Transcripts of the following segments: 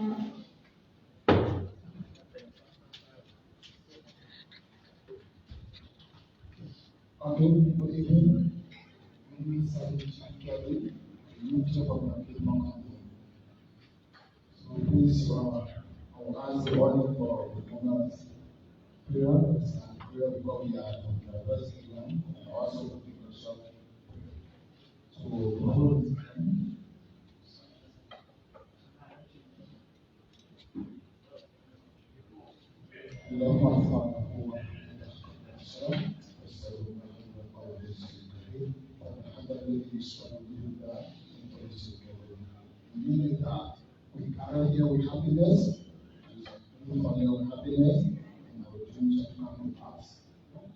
Okay, good evening. My name is Kelly, the of MTN Mobile Money. So please, I will ask the audience for the moments prayer and prayer because we are on the first exam and also taking a short prayer. So before this time, we love our Father who art in heaven. So we have our this today. Alhamdulillah, is from you that in this together. Meaning that we carry here with happiness, and for your happiness, and our dreams shall come to pass.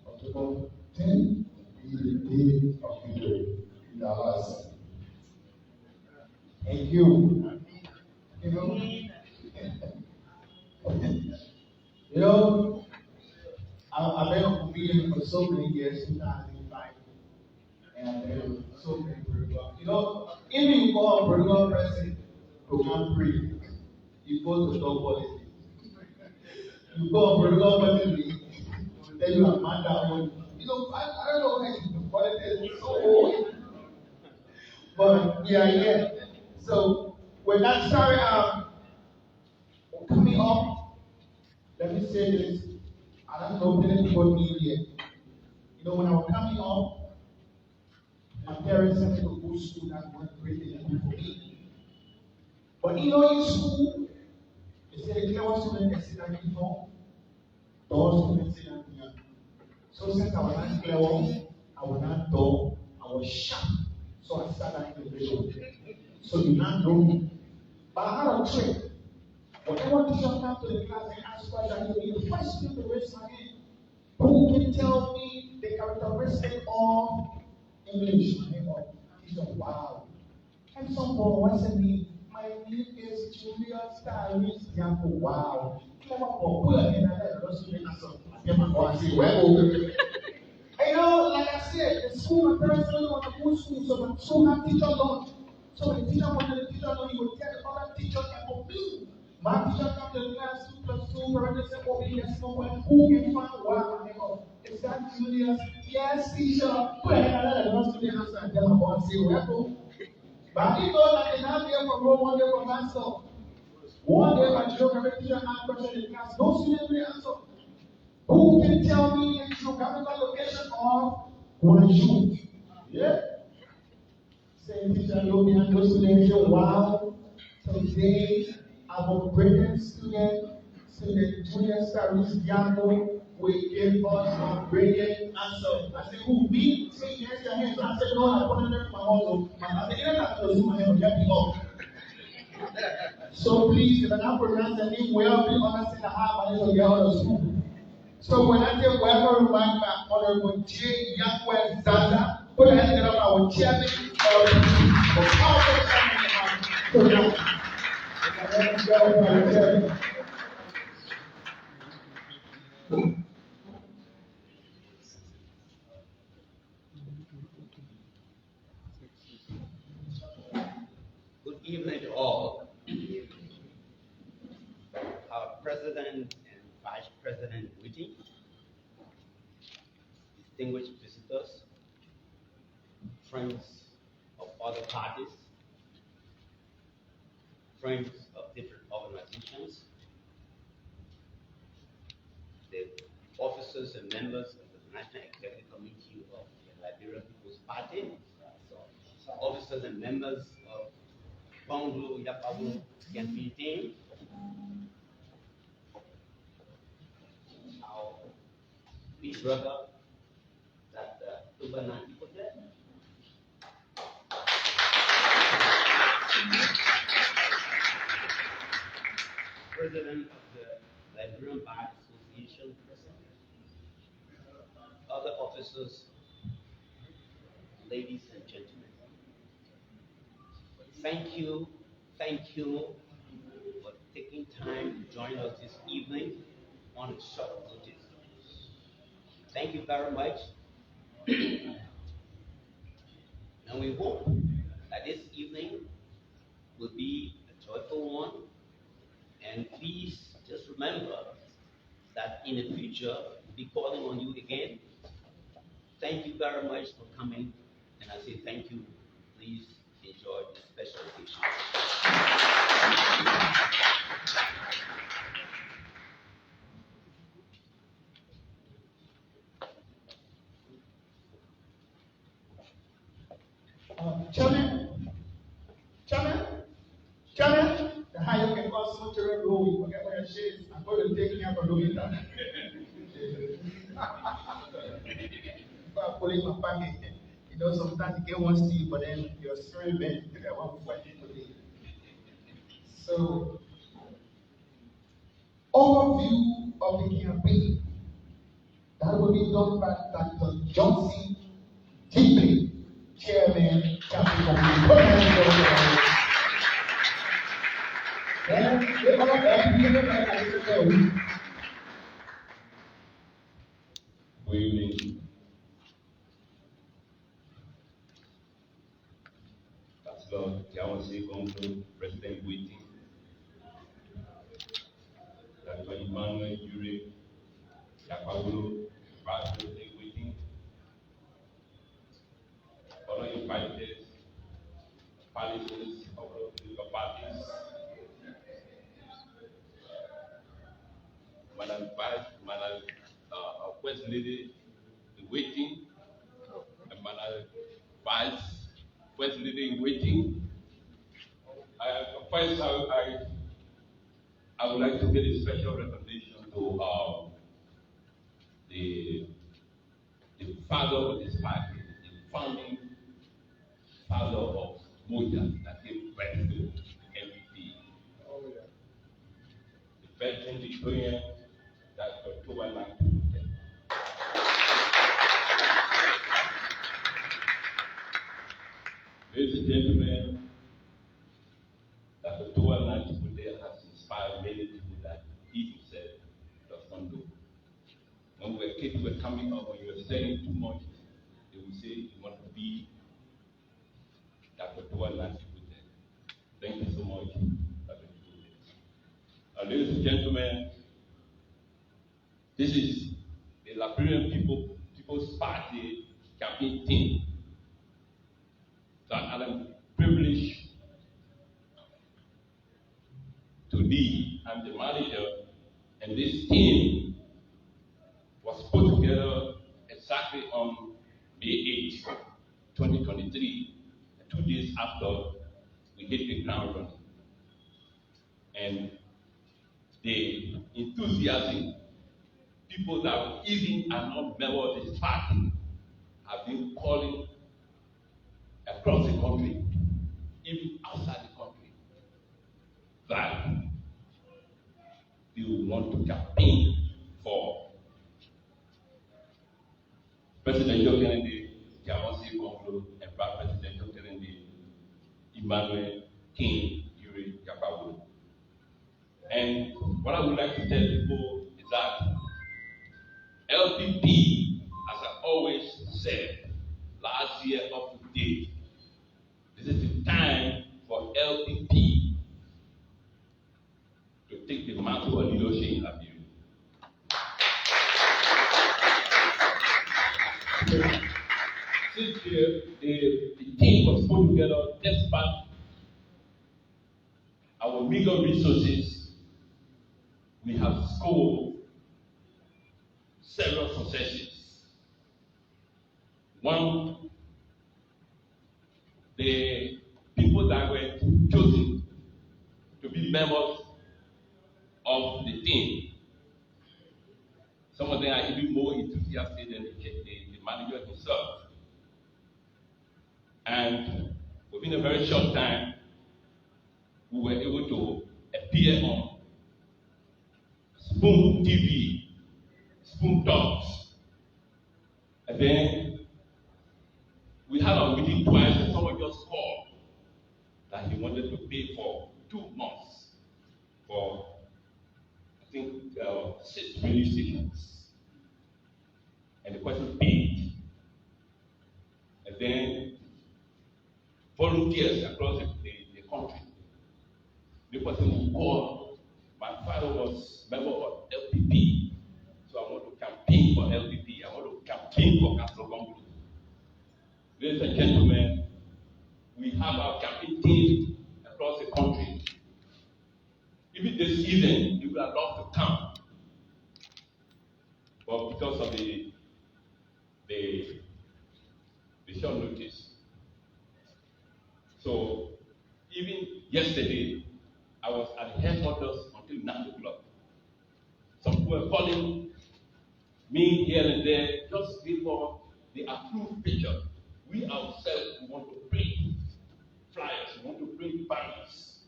October 10 will be the day of victory in our lives. Thank you. You know, you know, I've been on meeting for so many years, 2005, and I've been so many political. You know, even you call a political person to come pray, you go to talk politics. You go on political party, then you are mad down. You know, I don't know why the politics is so old, but we are here. So when that started coming up, let me say this. I don't know many people need here. You know, when I was coming up, my parents sent me to go to school that was great thing for me. But you know, in school, they say the clever student can sit down in home, the old student sit down here. So since I was not clever, I was not dull, I was sharp. So I started in the radio. So you not know me. But I had a trick. Whenever teacher comes to the class and asks questions, the first thing to raise my hand. Who can tell me the characteristic of English? Teacher, wow. And some boy wants to me, my name is Julius Tyrese Diambo. Wow. Clever boy, pull your hand and let us see the answer. I get my boy and say, well, you know, like I said, the school, my parents don't want to go to school, so my school have teacher lunch. So when the teacher wanted the teacher lunch, he would tell the other teachers that for me. My teacher come to the class 2 plus 2, parents say, oh, yes, no one who can find wow, and they go, is that Julius? Yes, teacher. Put a hand on the rest of the answer and tell my boy, say, well, but I didn't know that they have here from row one day from myself. One day my geography teacher asked question in class, no student will answer. Who can tell me the geographical location of Guangzhou? Yeah. Same teacher, you'll be on those students. Wow. Today, our brilliant student Julius Tyrese Diambo, will give us a brilliant answer. I said, who, me? Say, yes, your hands. I said, no, I put it in my home. I said, you're not going to my hand, get me up. So please, if I not pronounce the name well, please understand the hard money to get out of school. So when I say welcome back my Honorable J. Yankwes Zaza, put your hands together for our chairman of the council program. Good evening to all. Our President and Vice President Witty, distinguished visitors, friends of other parties, friends of different organizations, the officers and members of the National Executive Committee of the Liberian People's Party, officers and members of Banglo Yapabu campaign team, our big brother, that Tubanani Hotel, President of the Liberian Bar Association, other officers, ladies and gentlemen. Thank you for taking time to join us this evening on short notice. Thank you very much. And we hope that this evening will be a joyful one And please just remember that in the future, we'll be calling on you again. Thank you very much for coming. And I say thank you. Please enjoy this special occasion. Chairman, the higher can also turn low, whatever it is, I'm going to take care of doing that. Pulling my pocket. You know, sometimes you get one steal, but then your spirit bent, you get one for today. So, overview of the campaign that will be done by Dr. Johnson Tipping, Chairman, Capital Committee. Good evening. Councillor Tiawasi Gongo, President waiting. Dr. Emmanuel Yuri Yapaulo, Vice President waiting. Other invited panelists of the political parties. Madam First Lady in waiting, and Madam Vice First Lady in waiting. First, I would like to give a special recognition to the father of this party, the founding father of Moja, that gave birth to MVP. Oh, yeah. The veteran Victorian that October 19. Ladies and gentlemen, that October 19 has inspired many people that he himself does not know. When kids were coming up, when you were studying too much, they would say you want to be that October 19. Thank you so much. Ladies and gentlemen, this is the Liberian People's Party campaign team. So I'm privileged to be. I'm the manager, and this team was put together exactly on May 8, 2023, 2 days after we hit the ground running. And the enthusiasm, people that even are not members of this party have been calling across the country, even outside the country, that they will want to campaign for President Joe Kennedy, Tiawasi Gongo, and Vice President Joe Kennedy, Emmanuel King, Yuri Yapawu. And what I would like to tell people is that LPP, as I always said, last year up to date, this is the time for LPP to take the mantle of leadership in Liberia. Since the team was put together, despite our meager resources, we have scored several successes. One, the people that were chosen to be members of the team, some of them are even more enthusiastic than the manager himself. And within a very short time, we were able to appear on Spoon TV, Spoon Talks. And then we had our meeting twice, and someone just called that he wanted to pay for 2 months for, I think, 6 radio stations. And the person paid. And then volunteers across the country, the person will call my father was member of LPP, so I want to campaign for LPP. I want to campaign for Castle Congo. Ladies and gentlemen, we have our campaign team across the country. Even this evening, you would have loved to come, but because of the short notice. So even yesterday, I was at the headquarters until 9 o'clock. Some people were calling me here and there just before the approved picture. We ourselves we want to print flyers, we want to print banners,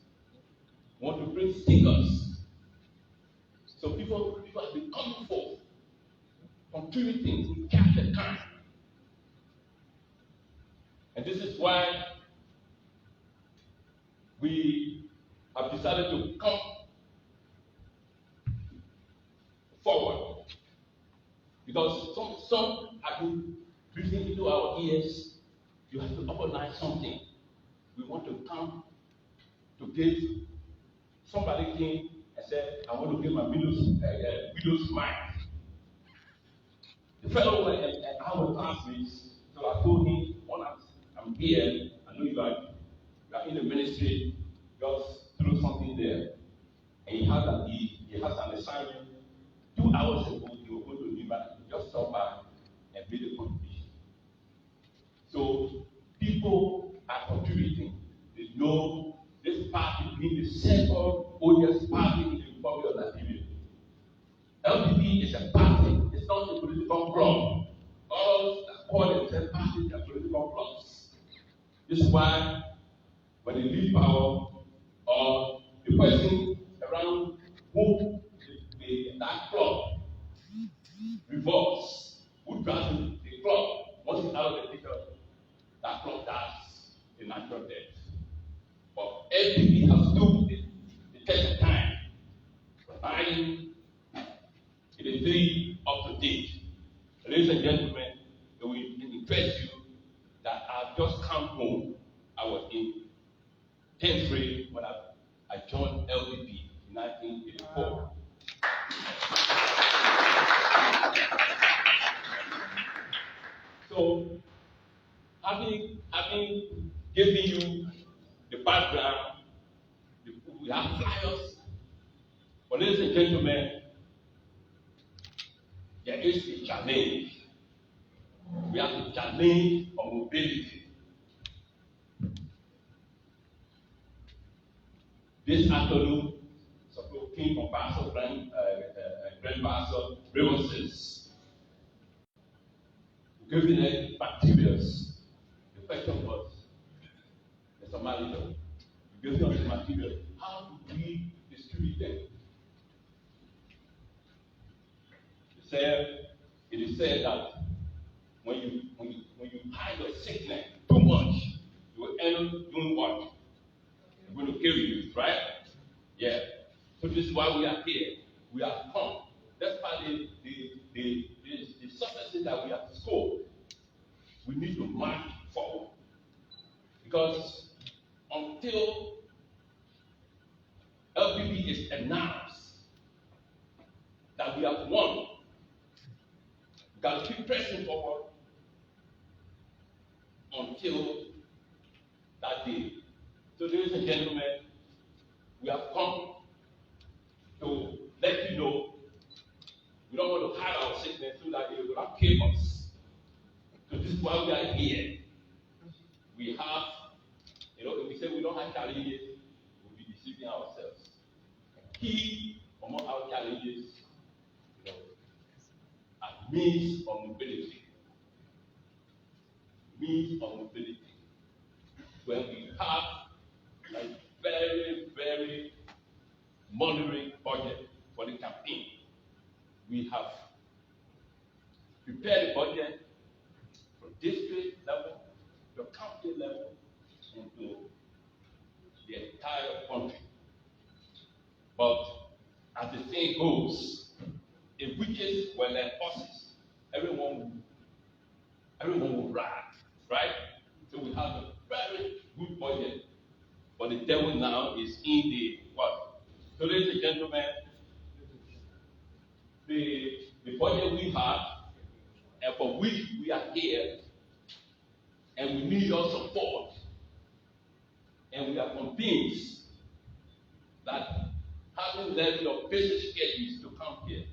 we want to print stickers. So people have been coming forth, contributing in cash and time. And this is why we have decided to come forward. Because some have been breathing into our ears, you have to organize something. We want to come to give. Somebody came and said, I want to give my widow's mite. The fellow went and our classmates, so I told him, I'm here, I know you are in the ministry, just throw something there. And he has an assignment. 2 hours ago, he was going to Liberian, just stop by and made a contribution. So people are contributing. They know this party being the second oldest party in the Republic of Liberia. LPP is a party, it's not a political club. All that call themselves parties are political clubs. This is why when they leave power or the person around who that club revolts, who drives the club, once it's out of the picture, that club dies a natural death. But LPP has stood the test of time. It is very up to date. Ladies and gentlemen, it will interest you that I've just come home. I was in 10th grade when I joined LPP in 1984. So, having given you the background, we have flyers. But ladies and gentlemen, there is a challenge. We have to challenge our mobility. This afternoon, suppose came from Pastor Grand Pastor Reverses, giving them materials. The question was, Mr. Manager, you gave us the material. How do we distribute them? It is said that when you hide your sickness too much, you will end up doing what? It's going to kill you, right? Yeah. So this is why we are here. We have come. That's why the successes that we have scored, we need to march forward. Because until LPP is announced that we have won, we got to keep pressing forward until that day. So, ladies and gentlemen, we have come to let you know we don't want to hide our sickness so that they will not kill us. So this is why we are here. We have, if we say we don't have challenges, we'll be deceiving ourselves. Key among our challenges, are means of mobility. Means of mobility. When we have a very, very moderate budget for the campaign, we have prepared the budget from district level to county level and to the entire country. But as the saying goes, if witches were like horses, everyone will ride, right? So we have a very good budget. But the devil now is in the what? So ladies and gentlemen, the budget we have and for which we are here, and we need your support. And we are convinced that having left your busy schedules to come here,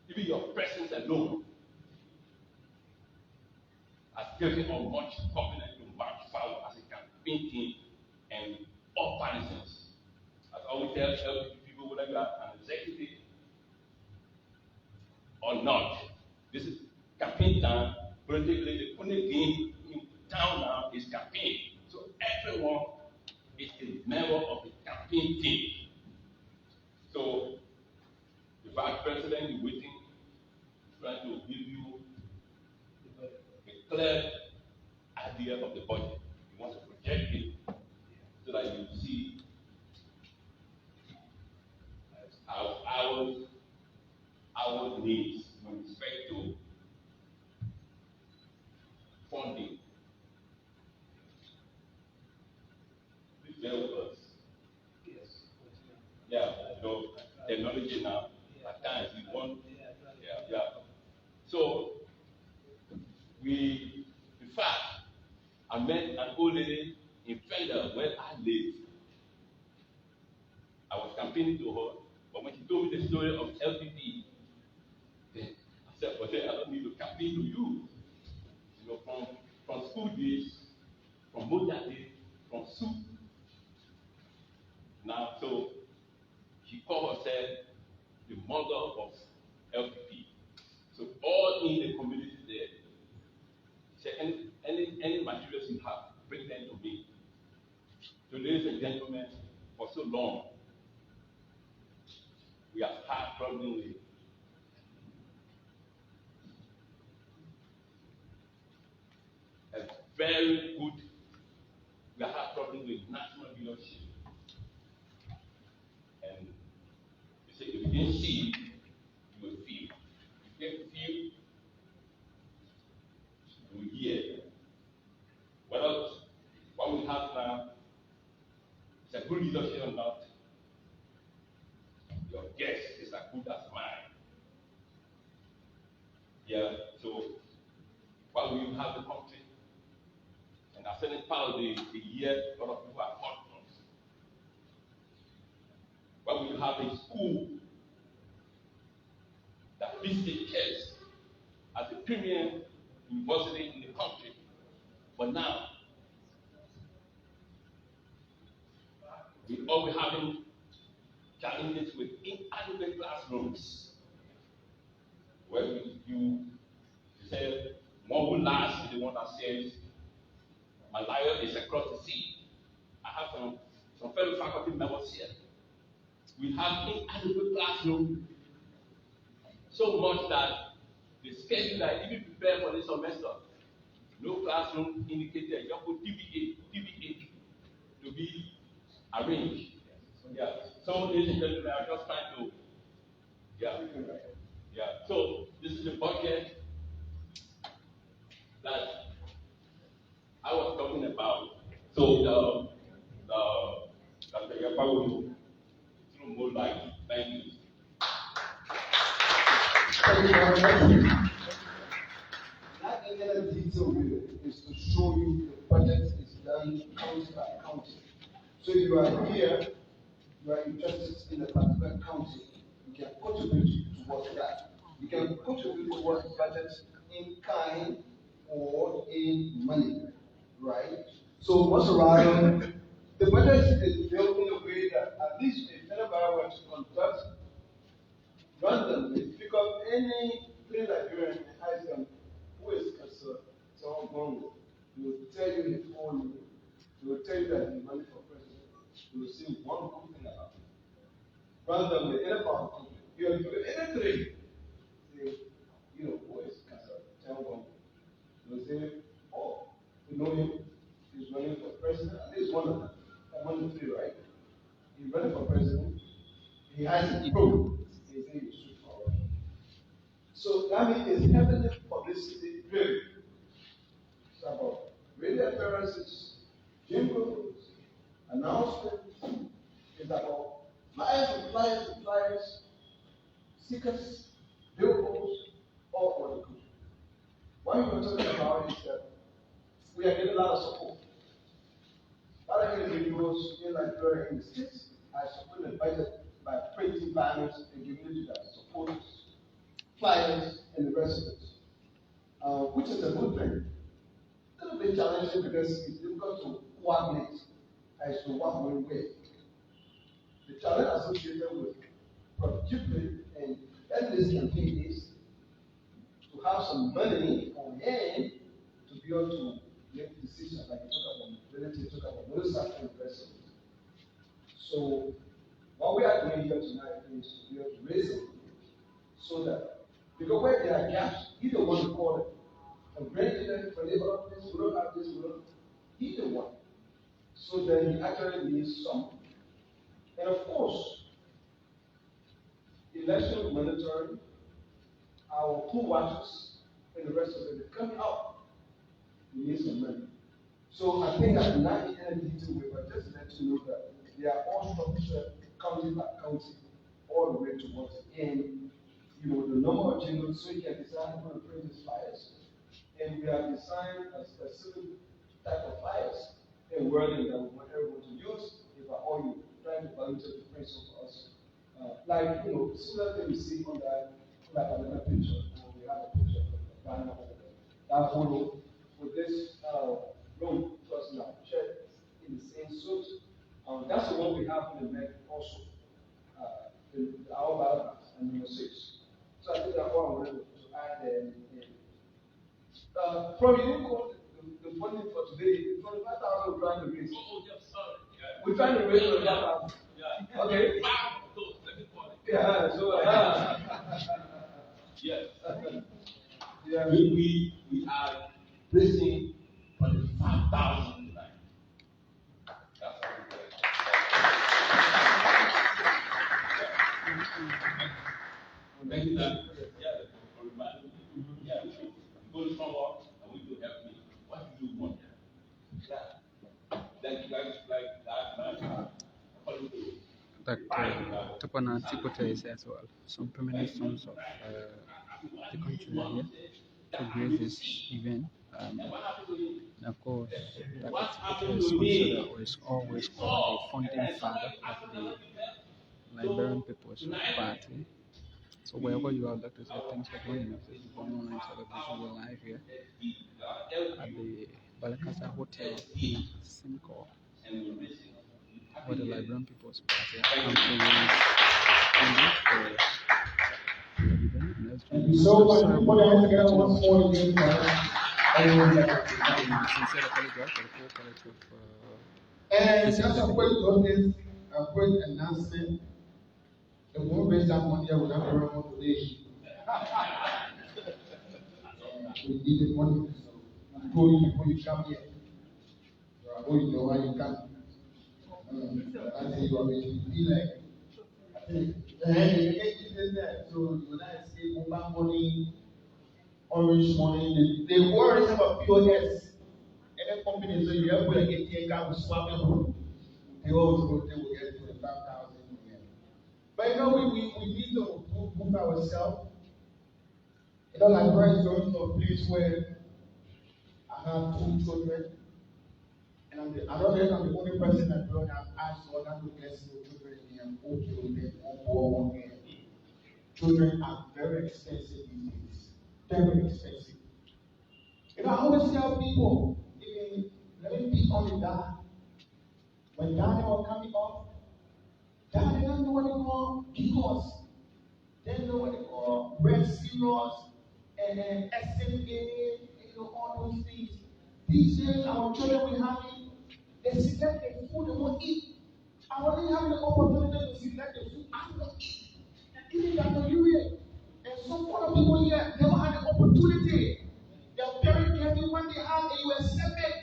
even your presence alone, has given us much confidence to march forward as a campaign team and all partisans. As I always tell people, whether you are an executive or not, this is campaign time. Politically, the only game in town now is campaign. So everyone is a member of the campaign team. So the vice president is waiting, trying to give you a clear idea of the budget. You want to project it so that you see our needs with respect to funding. Please bear with us. Yes. Yeah, technology now, at times we want, yeah. So, in fact, I met an old lady in Fender where I live. I was campaigning to her, but when she told me the story of LPP, then I said, but then I don't need to campaign to you. You know, from school days, from Moja days, from soup. Now, so she called herself the mother of LPP. So all in the community there, say any materials you have, bring them to me. So ladies and gentlemen, for so long, we have had problems with a very good, we have had problems with national leadership. And you say, if you didn't see, you will feel. If you didn't feel, you will hear. What we have now is a good leadership or not. Your guess is as good as mine. Yeah, so while we have the country, and at certain part of the year, a lot of people are hot from. While we have a school that feeds the kids as a premium university in the country, but now we always having challenges with inadequate classrooms, where you say one who last is the one that says Malaya is across the sea. I have some fellow faculty members here. We have inadequate classroom so much that the schedule that even prepare for this semester, no classroom indicated, just put TBA to be arranged. Yeah. So ladies and gentlemen, I'm just trying to, yeah. So this is the budget that I was talking about. So the Yapa will through more light. Thank you. Thank you very much. That another detail is to show you the budget is done county by county. So if you are here, you are interested in a particular county, you can contribute towards that. You can contribute towards budget in kind or in money, right? So most around, the budget is built in a way that at least if anybody were to conduct randomly, pick up any plain Liberian and ask them who is someone Bongo, he will tell you his own name. He will tell you that he's running for president. He will say one good thing about him. Randomly, any part of the country. You have any three. Say, who is Someone Bongo. He will say, oh, you know him. He's running for president. At least one of them. One of the three, right? He's running for president. He has a program. His name is Sinkor. So that means it's heavily publicity driven. It's about radio appearances, jingles, announcements. It's about flyers and flyers and flyers, seekers, vehicles, all over the country. What we're talking about is that we are getting a lot of support. A lot of individuals in Liberia in the States are supporting the budget by printing banners and giving it to their supporters, flyers, and the rest of it, which is a good thing. It's a little bit challenging because it's difficult to coordinate as to what will where. The challenge associated with productivity and this campaign is to have some money on hand to be able to make decisions like you talk about mobility, you talk about motorcycle and the rest of it. So what we are doing here tonight is to be able to raise it so that because where there are gaps, either one to call it. From president, for labor office, we don't have this, we don't either one. So then he actually needs some. And of course, election monitoring, our pool watchers, and the rest of it coming out. We need some money. So I think I'm not in any detail way, but just let you know that they are all structured county by county, all the way towards it. And you know, the number of jingles, so you can decide how to print these flyers. And we have designed a specific type of flyers and wording that we want everyone to use if at all you trying to volunteer to print some for us. Like, you know, similar thing we see on that, like another picture. We have a picture of the banner over there. That photo with this room person now, shirt in the same suit. That's the one we have in the neck also. Our ballot and number 6. So I think that's what I wanted to add there. From you call the funding for today, 25,000 we're trying to raise. Oh, yes, sorry. Yeah. We're trying to raise 25,000. Yeah. Okay. Yeah, so yes. Yeah. We are raising 25,000 tonight. That's what we're doing. Thank you, sir. Yeah, for reminding me. Yeah, go somewhere and we will help me. What do you want? Yeah. Like that, according to that Tapana Tipota is as well. Some permanent sons of the country are here to grace this event. And of course, that Tipota is considered or is always called the founding father of the Liberian People's Party. So wherever you are, Dr. Zed, thanks for joining us. This is one online celebration. We're live here at the Bella Casa Hotel in Sinkor, where the Liberian People's Party come to raise funding for the event. Thank you so much. Put your hands together once more again for sincere apology for the full quality of and just a quick notice, a quick announcement. The won't raise that money here without very much today. We need the money. I told you before you come here. I told you know why you come. I say you are making me feel like. I think so when I say mobile money, orange money, they worry about POS. Any company so you have to get ATM card with swap it. They always go they will get 25,000. But you know, we need to move ourselves. You know, like right going to a place where I have 2 children, and I don't think I'm the only person that don't have asked or not to bless your children and okay with them on board. Children are very expensive these days. Very expensive. You know, I always tell people, even let me pick on the dad. When dad was coming up, dad didn't know what they call PCOS. They didn't know what they call red cereals and SMA, you know, all those things. These days, our children we have they select the food they won't eat. I wasn't having the opportunity to select the food I don't eat. Even that for you and some other people here never had the opportunity. They're very careful when they have a you accept it.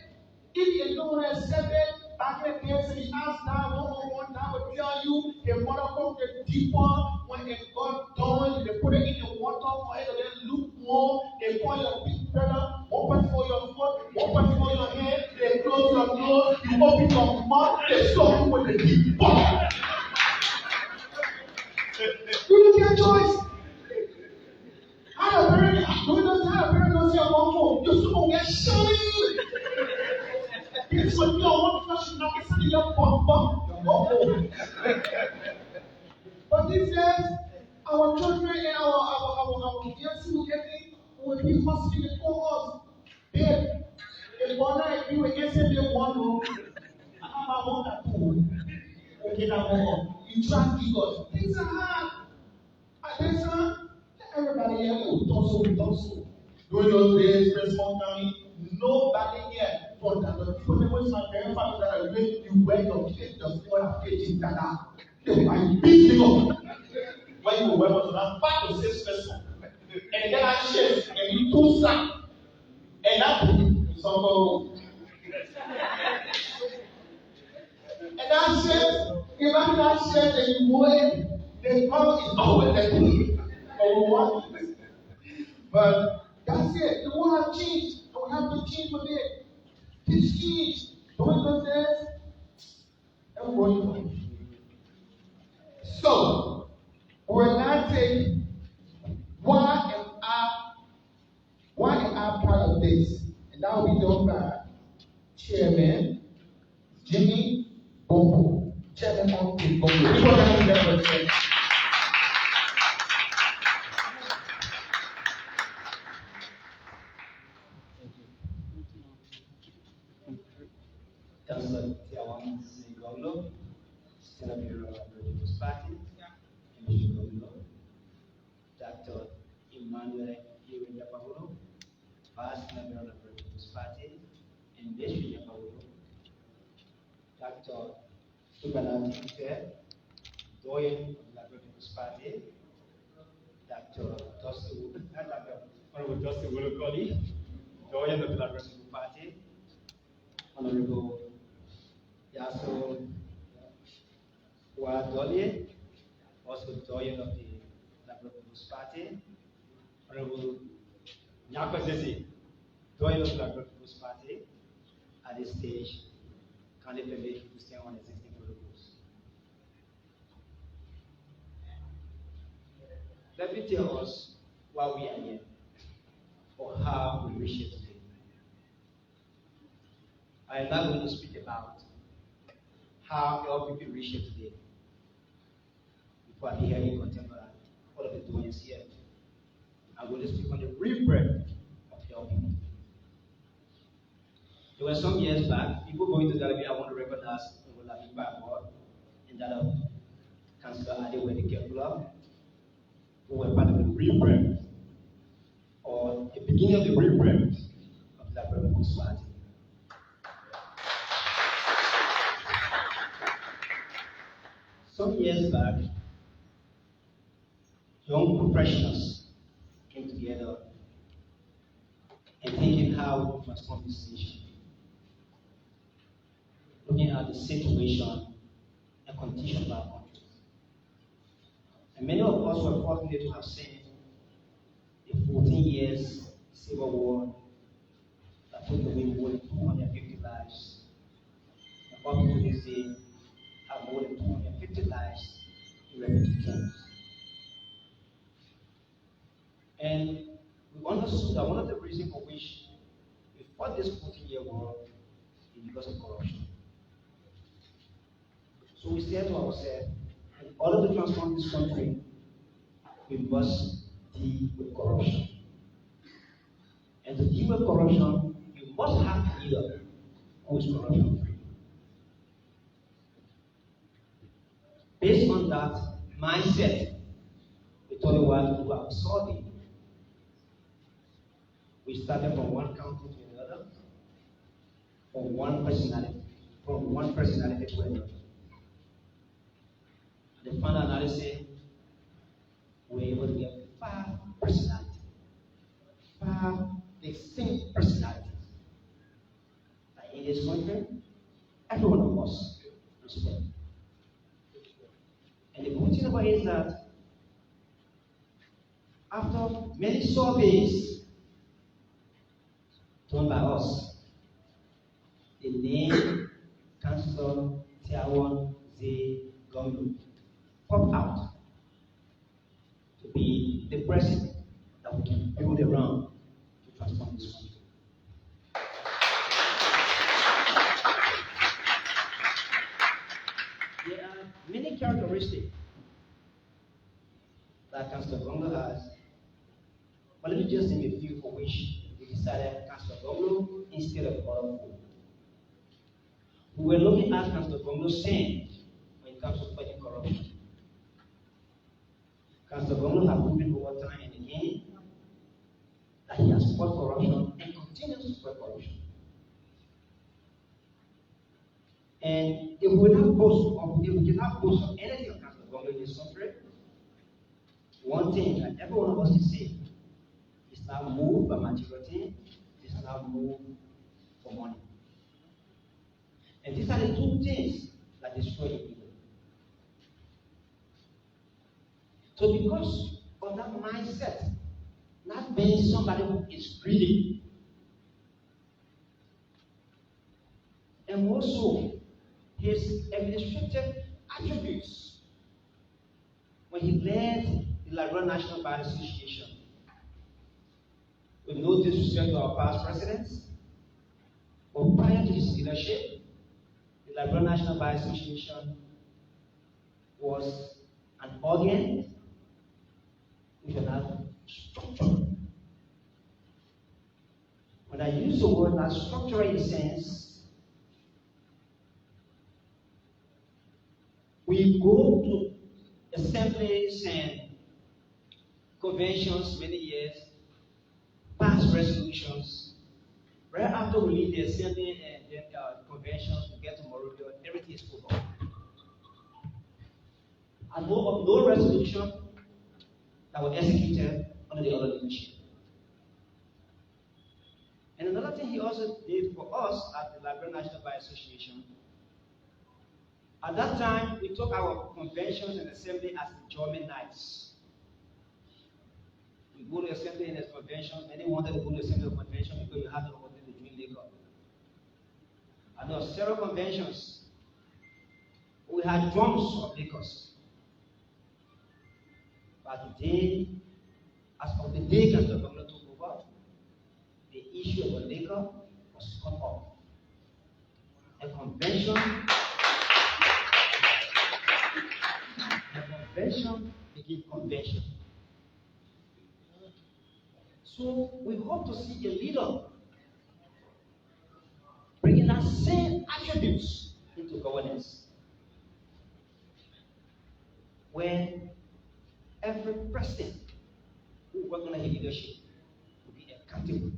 If you don't want to accept it, back in the days, if you ask that one, that will tell you the water comes the deeper when it got done, they put it in the water for it to get lukewarm, they pour your big brother, open for your foot, open for your head, they close your nose, you open your mouth, they stop you with the deep water. You don't get a choice. But this says our children and our fiancés will be hospitable for us. Babe, if one night you will answer me one room, I'm about that pool. Okay, now go on. You try to give us. Things are hard. Everybody here will talk so. During those days, Christmas coming, nobody here for that. The people that was my parents' family that are doing, you wear your kids just for a page that are. They might beat you up. When you wear was around 5 to 6 person. And then I share and you two sack. And that is some and that shirt, imagine that shirt that you wear, the color is always the same. But that's it. The world has changed. And we have to change with it. It's changed. Don't go there. And we're going. So, we're not saying, why am I part of this? And that will be done by Chairman Jimmy Bongo. Chairman Bongo. People have never said. Councillor Tiawan Sinkor, Senator of the People's Party, and Dr. Emmanuel Yapaulo, Vice Senator of the People's Party, and Bishop Yapaulo, Dr. Subanati Kute, Doyen of the People's Party, Dr. Honorable Tosu Wulukoli, Doyen of the People's Party, Honorable Yaso Wadoli, also Doyen of the Liberal People's Party, Honorable Nyako Zesi, Doyen of the Liberal People's Party, at this stage, kindly permit to stand on existing protocols. Let me tell us why we are here, or how we reach here today. I am now going to speak about how LPP reached here today. Before I hear in contemporary, all of the doings here, I'm going to speak on the real birth of LPP. There were some years back, people going to Liberian, I want to recognize Olabi Board and that of Councillor Adewale Kepler, who were part of the real birth, or the beginning of the real birth of the Liberal People's Party. Some years back, young professionals came together and thinking how we transform this nation, looking at the situation and condition of our country. And many of us were fortunate to have seen the 14 years civil war that took away more than 250 lives. And up to this day, have more than 250 lives in refugee camps. And we understood that one of the reasons for which we fought this 14-year war is because of corruption. So we said to ourselves, in order to transform this country, we must deal with corruption. And to deal with corruption, you must have a leader who is corruption free. Based on that mindset, we thought we wanted to do our sorting. We started from one county to another, from one personality to another. The final analysis, we were able to get 5 personalities, 5 distinct personalities. That in this country, every one of us respect. And the good thing about it is that after many surveys done by us, the name Councillor Tiawan Z. Gomlu popped out to be the president that we can build around to transform this country. There are many characteristics that Councillor Bongo has, but let me just name a few for which we decided Councillor Bongo instead of other people. We were looking at Councillor Bongo's sin when it comes to fighting corruption. Councillor Bongo has proven over time and again that he has fought corruption and continues to fight corruption. And if we cannot boast of anything of Councillor Bongo in this country, one thing that every one of us can say is not moved by material things, is not moved for money. And these are the two things that destroy the people. So because of that mindset, not being somebody who is greedy, and also his administrative attributes when he led the Liberian National Bar Association, with no disrespect to our past presidents, but prior to his leadership, the Liberian National Bar Association was an organ which was not structured. When I use the word not structured in the sense, we go to assemblies and conventions many years, pass resolutions. Right after we leave the assembly and then conventions, we get to Morocco, everything is football. And no resolution that was executed under the other leadership. And another thing he also did for us at the Liberian National Bar Association, at that time, we took our conventions and assembly as enjoyment nights. We go to assembly and convention. Many wanted to go to assembly and convention because you had the opportunity to drink liquor. And there were several conventions. We had drums of liquors. But today, as of the day Councillor Bongo took over, the issue of the liquor was cut off. A convention became convention. So we hope to see a leader bringing that same attributes into governance, where every president who works under his leadership will be accountable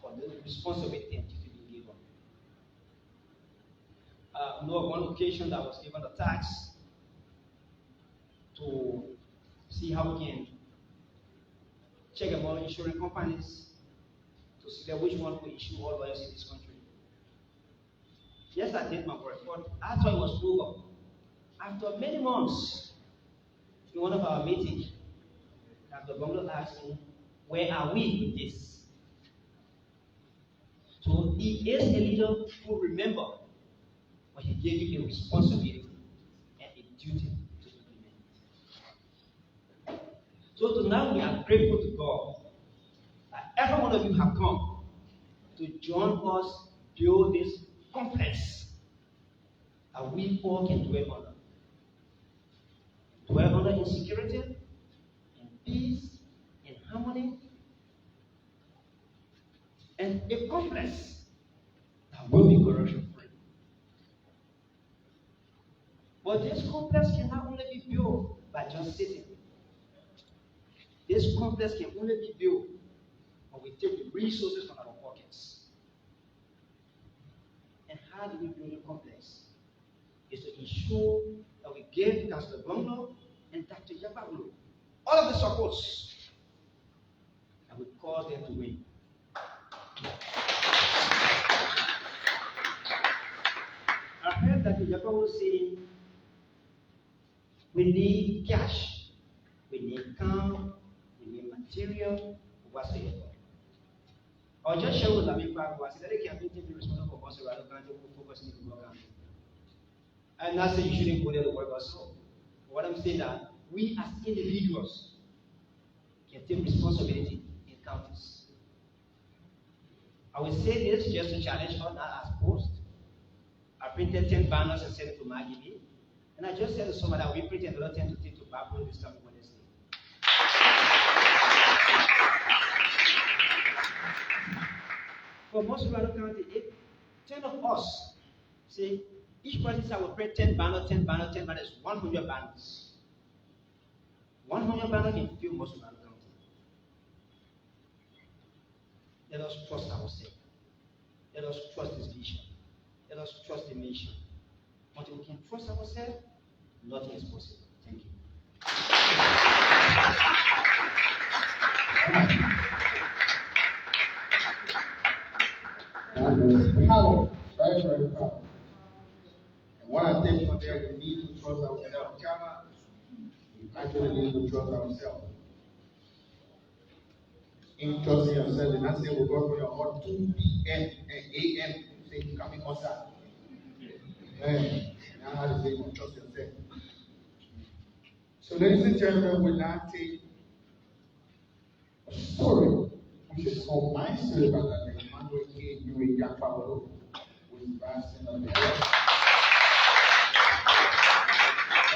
for the responsibility and duty being given. On one occasion, that was given a tax to see how we can check about insurance companies to see that which one will insure all lawyers in this country. Yes, I did my work, but after it was over, after many months, in one of our meetings, Dr. Bongo asked me, where are we with this? So he is a leader who remember when he gave you a responsibility and a duty to implement. So tonight we are grateful to God that every one of you have come to join us build this complex that we all can dwell under. Dwell under in security, in peace, in harmony, and a complex that will be corruption free. But this complex cannot only be built by just sitting. This complex can only be built when we take the resources from our pockets. And how do we build a complex? Is to ensure that we give Councillor Bongo and Dr. Yabaglu all of the supports and we cause them to win. I heard Dr. Yabaglu saying we need cash, we need calm, we need material, whatsoever. I'll just share with Lami Park was that they can be responsible for us rather than focusing on the program. I'm not saying you shouldn't go there to work also. What I'm saying that we as individuals can take responsibility in counties. I will say this just to challenge us, not as post. I printed 10 banners and sent it to Maggie. And I just said to someone that we pretend another 10 to 10 to Bible this coming Wednesday. For most of our county, 10 of us, see, each person said will pray 10 banners, 10 banners, 10 banners, 100 banners. 100 banners can fill most of our county. Let us trust ourselves. Let us trust this vision. Let us trust the mission. Until we can trust ourselves, nothing is possible. Thank you. Power, very, very powerful. And what I think from there, we need to trust ourselves. We actually need to trust ourselves. In trusting yourself, and I say we're going to about 2 p.m. and a.m. say coming outside. Now how to say you trust yourself. So ladies and gentlemen, we'll now take a story which is called My Story by the Emmanuel K. Yuri Yakparo, who is passing on the earth.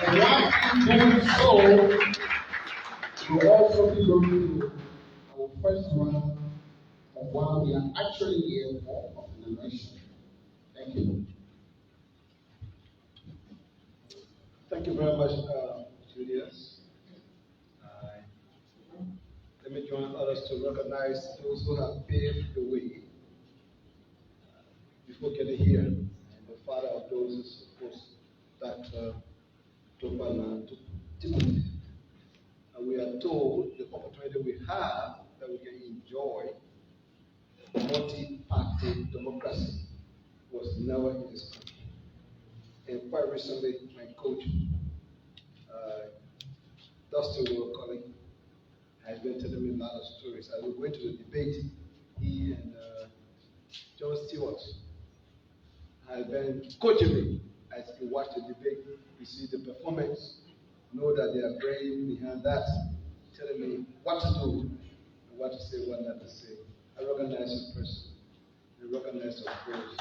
And while I'm doing so, we'll also be going to our first round of what we are actually here for of the nation. Thank you. Thank you very much, Julius. Let me join others to recognize those who have paved the way before getting here. And the father of those is, of course, Dr. Topana Timothy. And we are told the opportunity we have that we can enjoy multi-party democracy was never in this country. And quite recently, my coach, Dustin Will has been telling me a lot of stories. As we went to the debate, he and John Stewart have been coaching me as we watch the debate. We see the performance, know that they are brave behind that, telling me what to do, and what to say, what not to say. I recognize your person. I recognize your approach.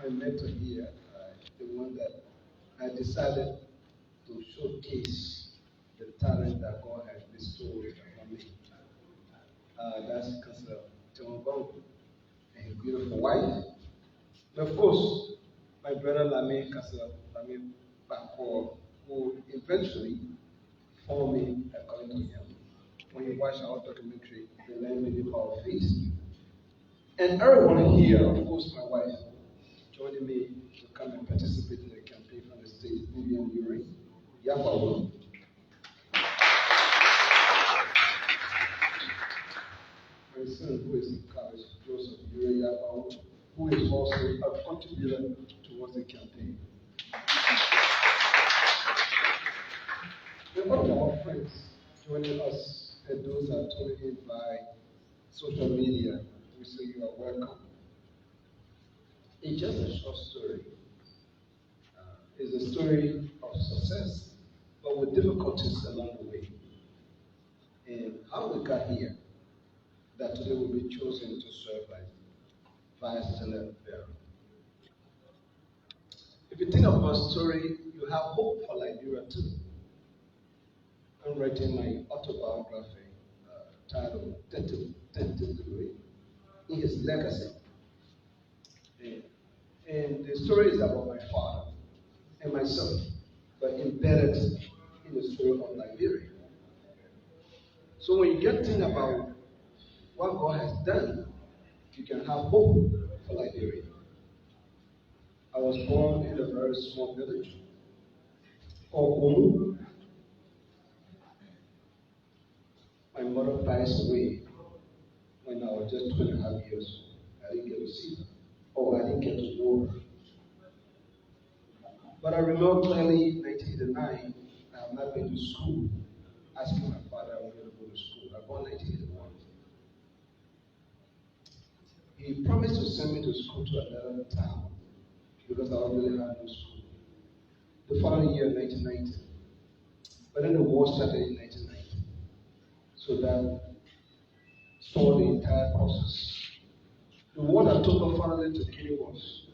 My mentor here, the one that I decided to showcase the talent that God has bestowed upon me. That's because of John Bongo and his beautiful wife. And of course, my brother Lame Kasa Lame Bako, who eventually formed me according to him. When you watch our documentary, The Land Beneath Our Feet. And everyone here, of course, my wife, joining me to come and participate in the campaign from the state, Liberian during Yapawu. My son, who is in college, Joseph Yuri Yapawu, who is also a contributor towards the campaign. And all of our friends joining us, and those that are tuning in by social media, we say you are welcome. It's just a short story. It's a story of success, but with difficulties along the way. And how we got here, that today will be chosen to serve as Vice General Bearer. If you think of our story, you have hope for Liberia too. I'm writing my autobiography titled Tentatively in His Legacy. And the story is about my father and myself, but embedded in the story of Liberia. So when you get thinking about what God has done, you can have hope for Liberia. I was born in a very small village called Omu. My mother passed away when I was just 2.5 years. I didn't get to see her, or I didn't get to know her. But I remember clearly in 1989, I have not been to school, asking my father I wanted to go to school. I born 1981. He promised to send me to school to another town because I already had no school. The following year, 1990. But then the war started in 1990. So that stalled the entire process. The war that took my father to Guinea was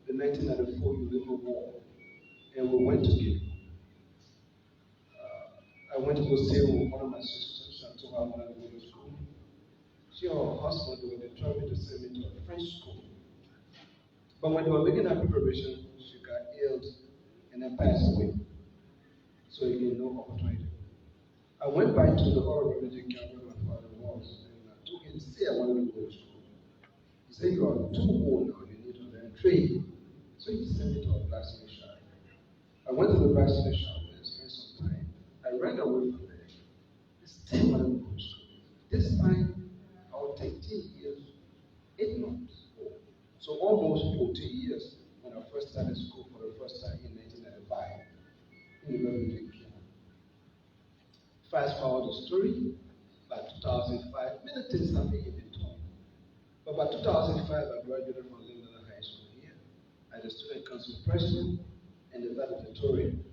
the 1994 Ulima War, and we went together. I went to go stay with one of my sisters and told her I wanted to go to school. She and her husband were determined to send me to a French school. But when they were making that preparation, she got ill and then passed away. So again, no opportunity. I went back to the oral refugee camp where my father was, and I told him, say I wanted to go to school. He said, you are too old now, you need to learn trade. So he sent me to a blacksmith shop. I went to the blacksmith shop and spent some time. I ran away from there. Still wanted to go to school. This time, I was 13 years, 8 months old. So almost 14 years when I first started school for the first time in 1995 in the refugee camp. Fast forward the story, by 2005, many things happened in between. But by 2005, I graduated from Linden High School here as a student council president and the valedictorian.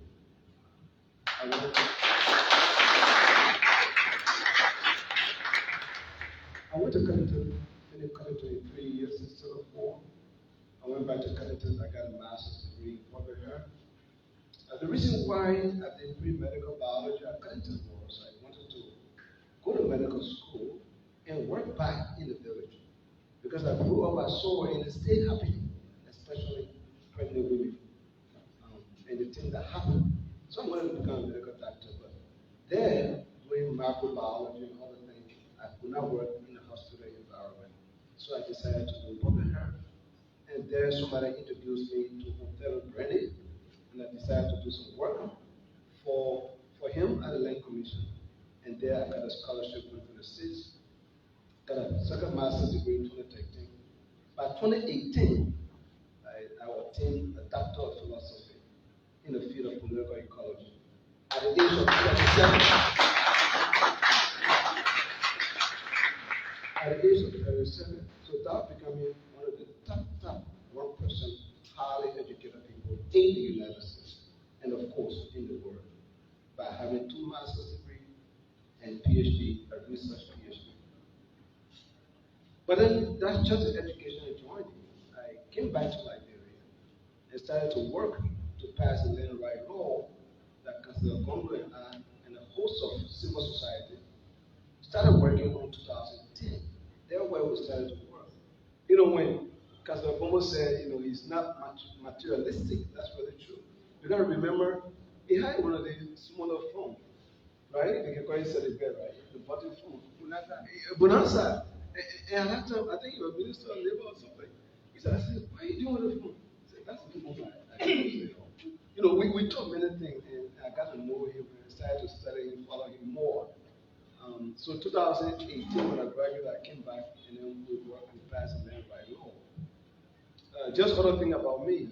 I went to Connecticut, finished Connecticut in 3 years instead of 4. I went back to Connecticut, I got a master's degree in public health. The reason why I did pre-medical biology at Connecticut was I wanted to go to medical school and work back in the village. Because I grew up, I saw in the state happening, especially pregnant women, and the things that happen. So I wanted to become a medical doctor, but there, doing microbiology and other things, I could not work in a hospital environment. So I decided to do public health. And there somebody introduced me to Hotel Brady, and I decided to do some work for him at the Land Commission. And there I got a scholarship went to the States, got a second master's degree in 2013. By 2018, I obtained a doctor of philosophy in the field of political ecology. At the age of 37, so that becoming one of the top 1% highly educated people in the United States, and of course in the world, by having 2 master's degrees and PhD, a research PhD. But then that church education joined me. I came back to Liberia and started to work to pass the land right law that Councillor Congo and I and a host of civil society started working on 2010. That's where we started to work. You know, when Councillor Congo said, you know, he's not materialistic, that's really true. You gotta remember, he had one of the smaller phones, right? They can call it celibate, right? The button phone. Bonanza. And at that time, I think you were Minister of Labor or something. He said, I said, what are you doing with the phone? He said, that's the phone I you know, we talked many things, and I got to know him and started to study him, follow him more. So 2018, when I graduated, I came back, and then we worked and passed the land by law. Just other thing about me,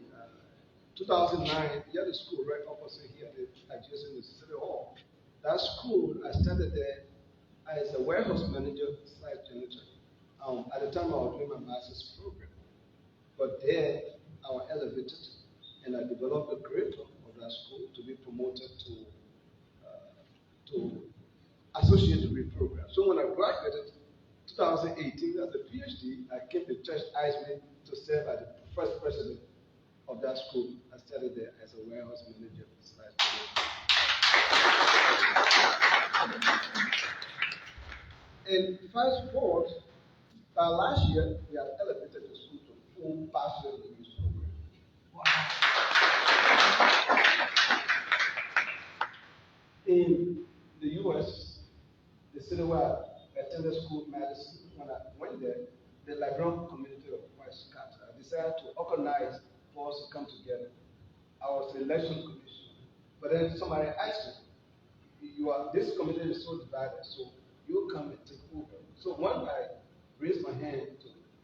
2009, we had a school right opposite here, adjacent to City Hall. That school, I started there as a warehouse manager / janitor. At the time, I was doing my master's program. But there, I was elevated, and I developed a curriculum of that school to be promoted to associate degree program. So when I graduated 2018 as a PhD, I came to church asked me to serve as the first president of that school. I started there as a warehouse manager / And fast forward, last year, we have elevated the school to full Pah Suku program. Wow. In the U.S., the city where I attended school, Madison, when I went there, the Liberian community was quite scattered. I decided to organize for us to come together. I was the election commissioner. But then somebody asked me, this community is so divided, so you come and take over. So when I raised my hand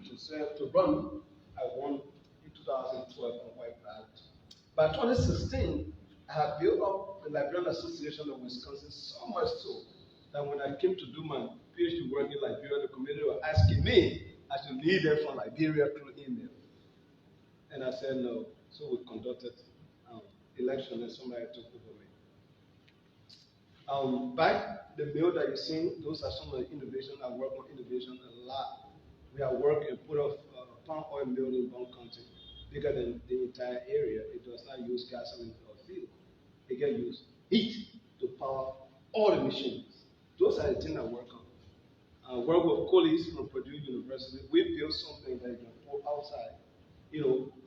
to serve, to run, I won in 2012 on white ballot. By 2016, I had built up the Liberian Association of Wisconsin so much so that when I came to do my PhD work in Liberia, the community were asking me I should lead them from Liberia through email. And I said no. So we conducted election and somebody took over me. Back the mail that you're seeing, those are some of the innovations. I work on innovation a lot. We are working, put off palm oil mill in Bond County. bigger than the entire area. It does not use gasoline or fuel. It can use heat to power all the machines. Those are the things I work on. Work with colleagues from Purdue University. We built something that you can pour outside.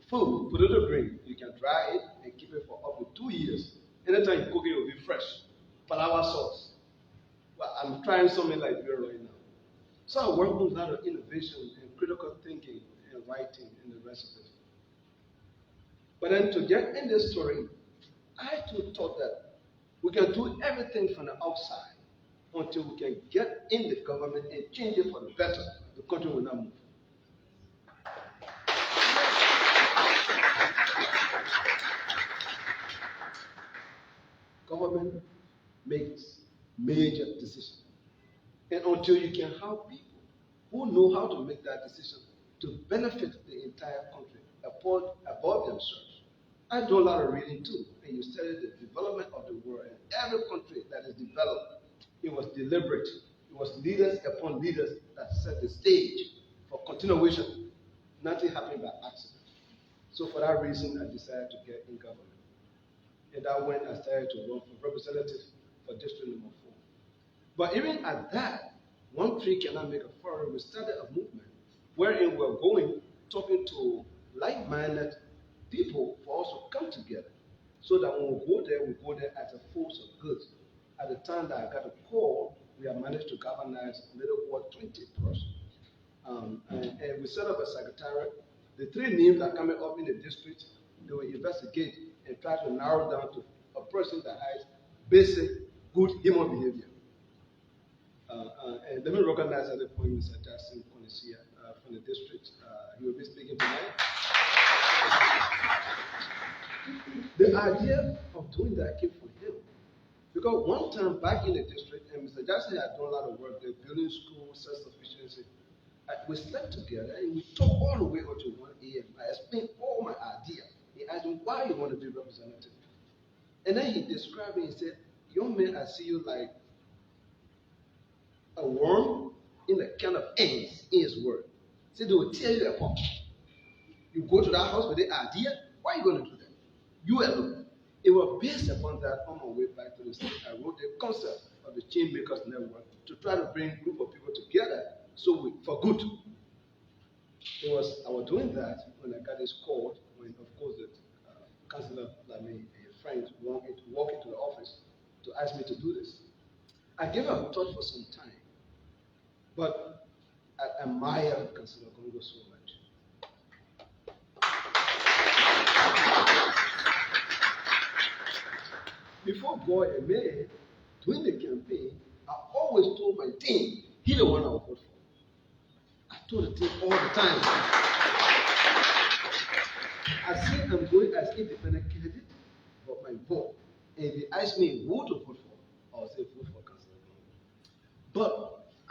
Food, put it in a drink. You can dry it and keep it for up to 2 years. Anytime you cook it, it will be fresh. Flour sauce. Well, I'm trying something like that right now. So I work with a lot of innovation and critical thinking and writing and the rest of it. But then to get in this story, I too thought that we can do everything from the outside until we can get in the government and change it for the better. The country will not move. Government makes major decisions. And until you can have people who know how to make that decision to benefit the entire country above themselves. I do a lot of reading too, and you study the development of the world. And every country that is developed, it was deliberate. It was leaders upon leaders that set the stage for continuation. Nothing happened by accident. So for that reason, I decided to get in government. And that when I started to run for representative for district number 4. But even at that, one tree cannot make a forest. We started a movement wherein we're going, talking to like-minded people for us to come together. So that when we go there as a force of good. At the time that I got a call, we have managed to galvanize a little over 20 persons. And we set up a secretariat. The 3 names that are coming up in the district, they will investigate and try to narrow down to a person that has basic good human behavior. And let me recognize at the point Mr. Jackson Konesia from the district. He will be speaking tonight. The idea of doing that came from him. Because one time back in the district, and Mr. Jackson had done a lot of work there, building schools, self-sufficiency. We slept together and we talked all the way until 1 a.m. I explained all my idea. He asked me why you want to be representative. And then he described me and said, young man, I see you like a worm in a can of ants in his word. He said, they will tear you apart. You go to that house with the idea, why are you going to do that? You alone. It was based upon that on my way back to the state. I wrote the concept of the Chain Makers Network to try to bring a group of people together for good. I was doing that when I got this call, when of course the councillor, friend, wanted to walk into the office to ask me to do this. I gave her a thought for some time, but I admire Councillor Congo so much. Before boy and man, during the campaign, I always told my team, he the one I would vote for. I told the team all the time. I said I'm going as independent candidate, but my vote. And if they ask me who to vote for, I will say vote for Councillor Congo. But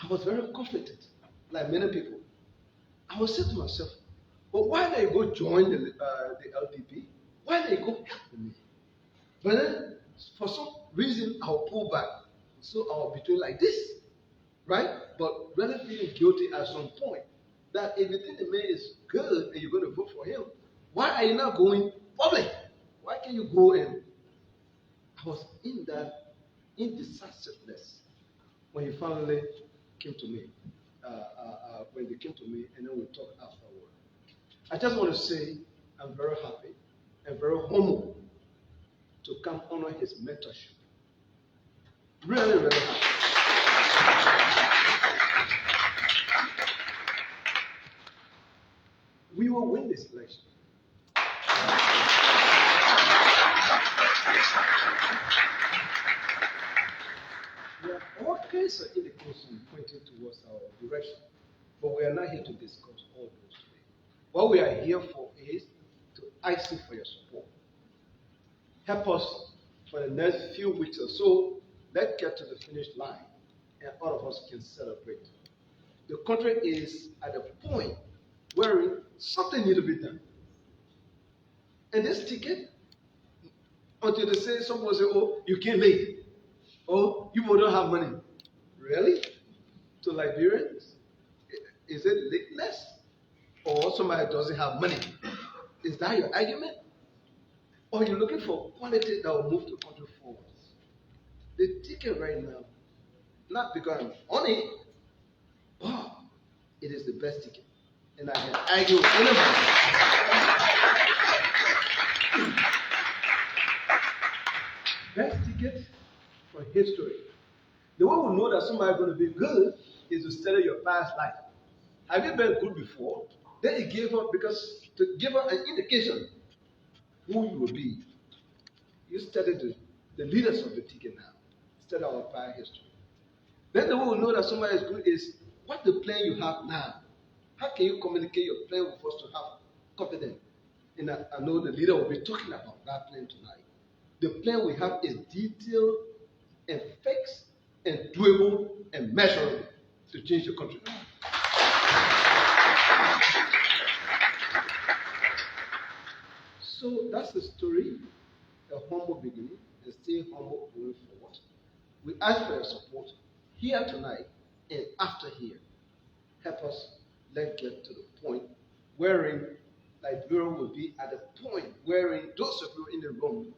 I was very confident, like many people. I was saying to myself, but why don't you go join the LPP? Why don't you go help me? But then, for some reason, I'll pull back. So I'll be doing like this, right? But really feeling guilty at some point that if you think the man is good and you're going to vote for him, why are you not going public? Why can't you go in? I was in that indecisiveness when he finally came to me. When they came to me, and then we talked afterward. I just want to say I'm very happy and very humble to come honor his mentorship. Really, really happy. We will win this election. There are all kinds of indications pointing towards our direction, but we are not here to discuss all those today. What we are here for is to ask you for your support. Help us for the next few weeks or so. Let's get to the finish line, and all of us can celebrate. The country is at a point where something needs to be done. And this ticket, until they say, someone say, oh, you came late. Oh, you don't have money. Really? To Liberians? Is it lateness? Or somebody doesn't have money? Is that your argument? Or you're looking for politics that will move the country forward? The ticket right now, not because I'm on it, but it is the best ticket. And I can argue with anybody. Best ticket for history. The way we know that somebody's going to be good is to study your past life. Have you been good before? Then he gave up because to give us an indication who you will be. You study the leaders of the ticket now. Study our prior history. Then the way we know that somebody is good is what the plan you have now. How can you communicate your plan with us to have confidence? And I know the leader will be talking about that plan tonight. The plan we have is detailed and fixed and doable and measurable to change the country. So that's the story, a humble beginning, and stay humble going forward. We ask for your support here tonight and after here. Help us, let's get to the point wherein Liberian will be at the point wherein those of you in the room,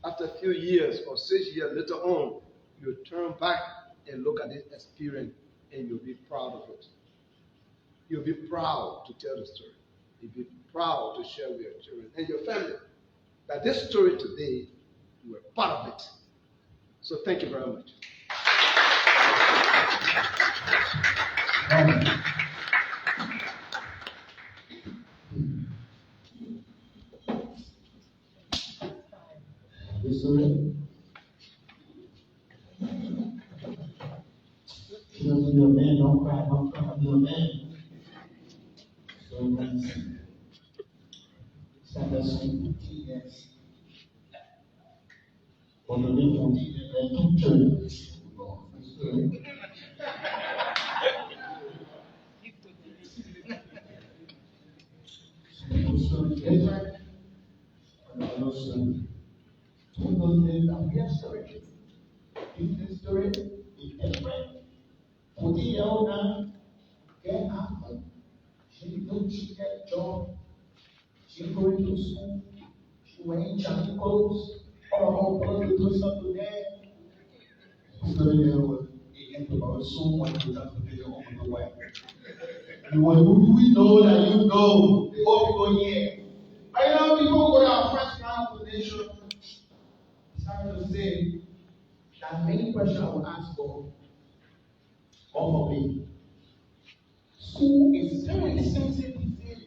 after a few years or 6 years later on, you turn back and look at this experience and you'll be proud of it. You'll be proud to tell the story. You'll be proud to share with your children and your family that this story today, you were part of it. So thank you very much. You're a man, don't cry, you're a man. So let's send us some yes. On the little picture. Different, and also total things of history. In history, it's different. 40-year-old now, get out. She get job. She going to school. She wearing chunky clothes. All her whole do something there. History there was about so much to transportation over the way. And when we know that you know, the whole people here. I know people go to our first round of the nation. Starting to say that many questions I will ask for for me. School is very expensive these days.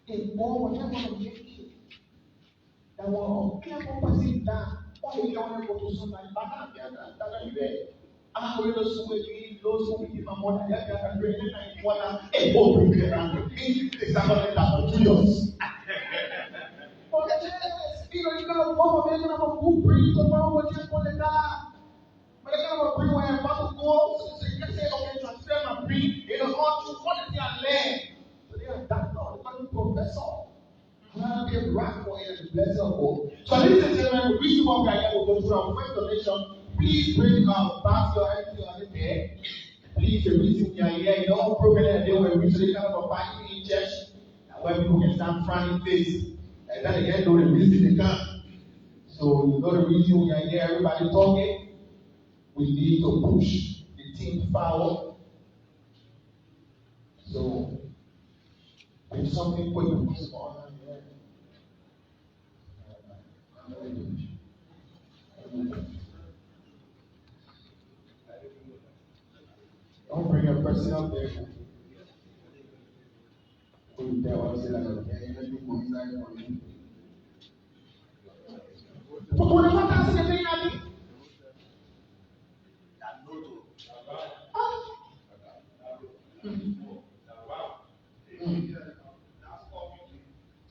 In all whatever of your kids. That will careful person that all you can go to somebody back that be I'm going to school again, those who give my mother, they can bring it and water and open the land. It's about that for 2 years. But you know, you're going to go for me, you're going to go bring tomorrow, what you're going to die. But they're going to bring where I'm about to go, so you can say, okay, transfer my bring, you know, all through quality and land. So they are doctor, they're going to be professor. I'm going to be a rock for you and the blessing of God. So ladies and gentlemen, the reason why we are here to go through our first donation. Please bring back your anything on the bed. Please, the reason we are here, you know, program they were recently kind of a party in church, where people can stand frowning face, and then again, know the reason they come. So, you know the reason we are here, everybody talking. We need to push the team forward. So, if something quick to push for us here. Don't bring a person up there. Who tell us that anything more inside for you. But what about that thing I did?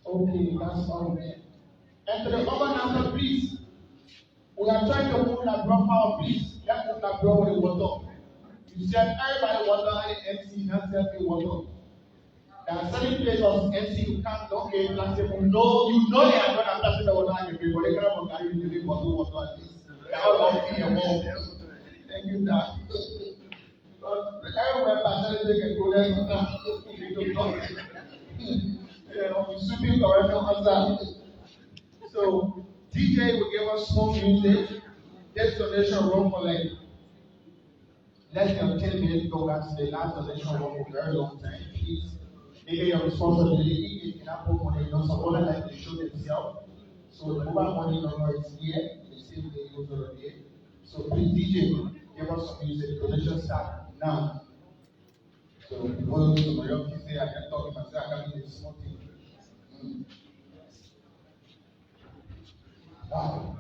Okay, that's all there. And to the other number, please. We are trying to move that drop power, please. Let's move that drop with the water. You said everybody water and MC, not selling water. There are certain places of MC you can't don't get plastic. You know they are not plastic water and people, they can't carry you to the water at least. They are all of the above. Thank you, Dad. But everywhere, they can go there. You So DJ will give us small music. This donation room for like less than 10 minutes ago. That's the last donation room for a very long time. Please make it your responsibility. If you cannot put money, don't support it like they show themselves. So the mobile money number is here. The same day goes over here. So please DJ, give us some music. Donation start now. So before somebody else can say I can talk myself, I can do small thing. Wow.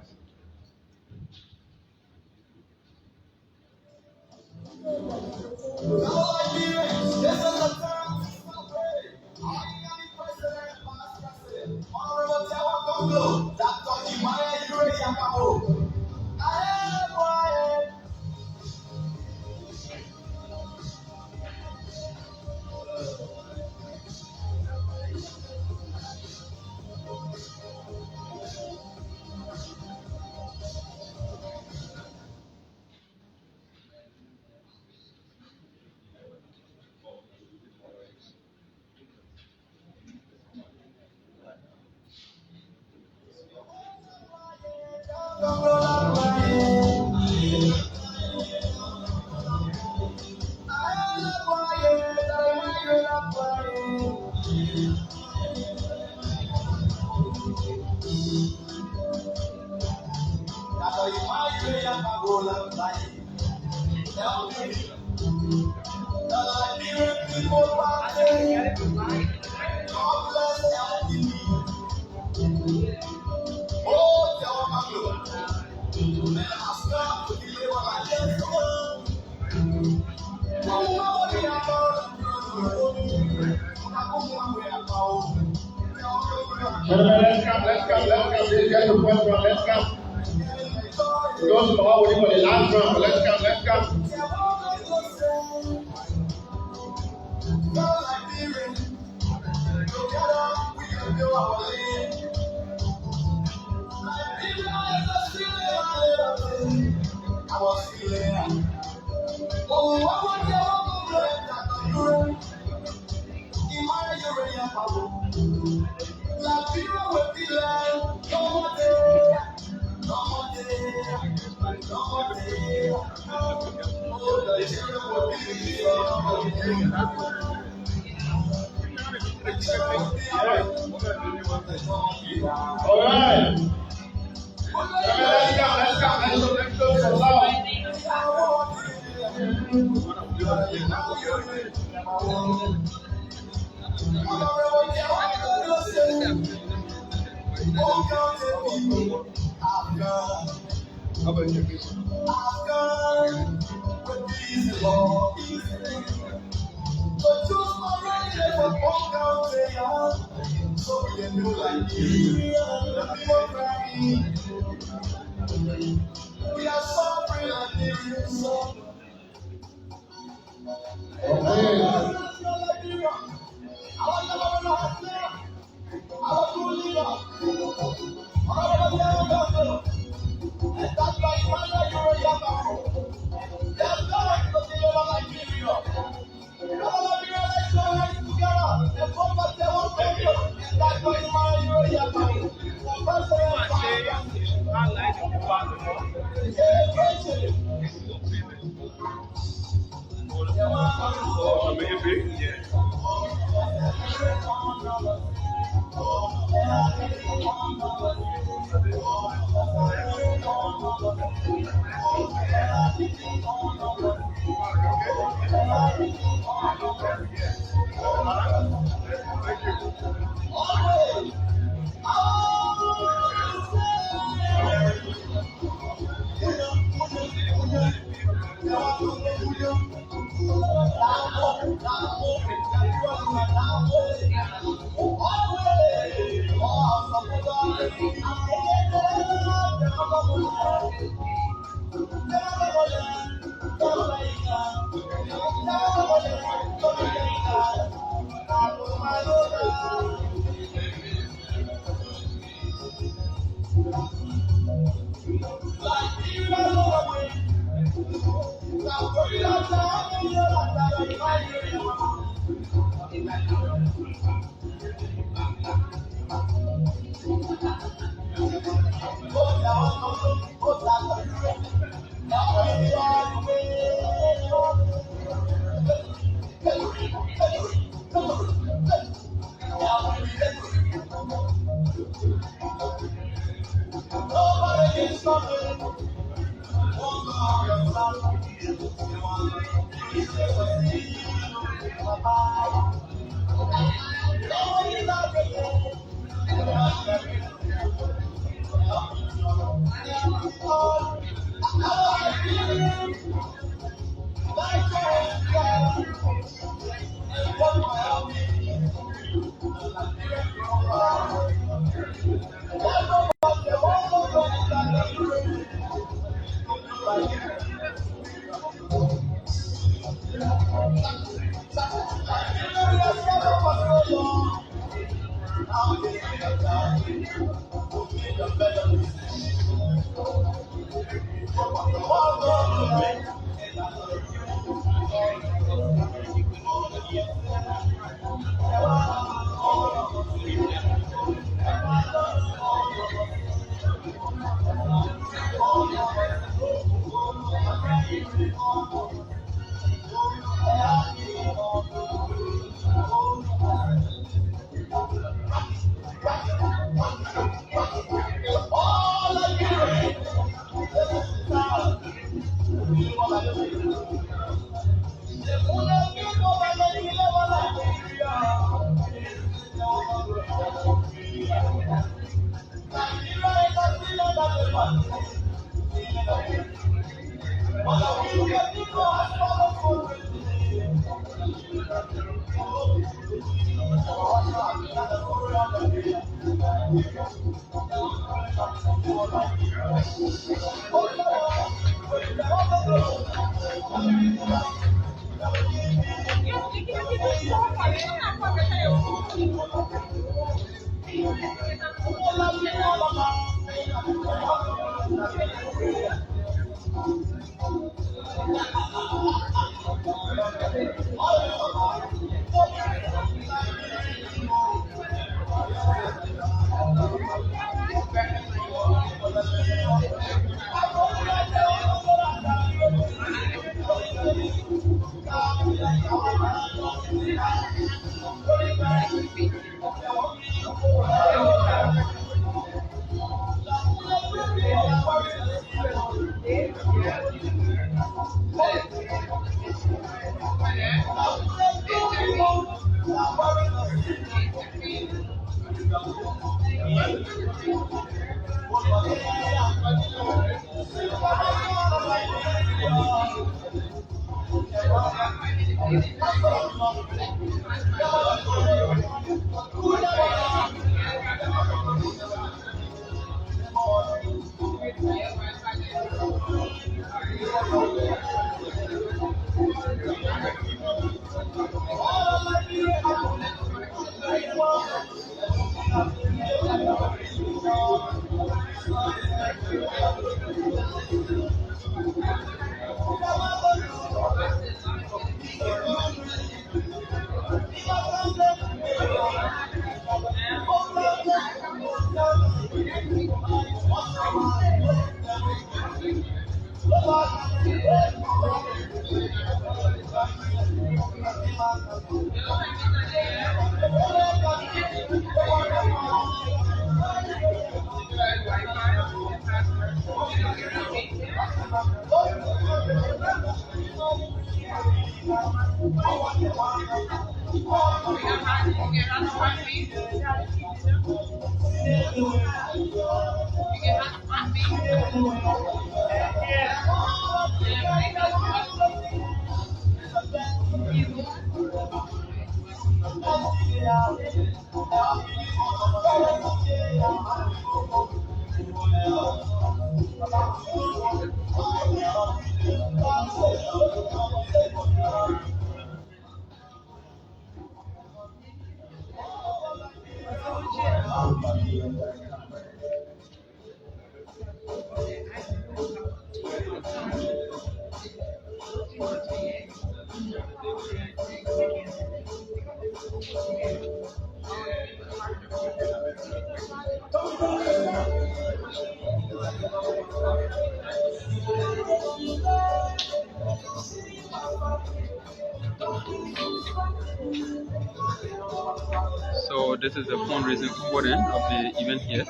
Let's come. Let's get the first round. Let's come. Those who are waiting for the last round, but let's come. All right. Let's go. We are suffering like Liberians. So this is the fundraising component of the event here.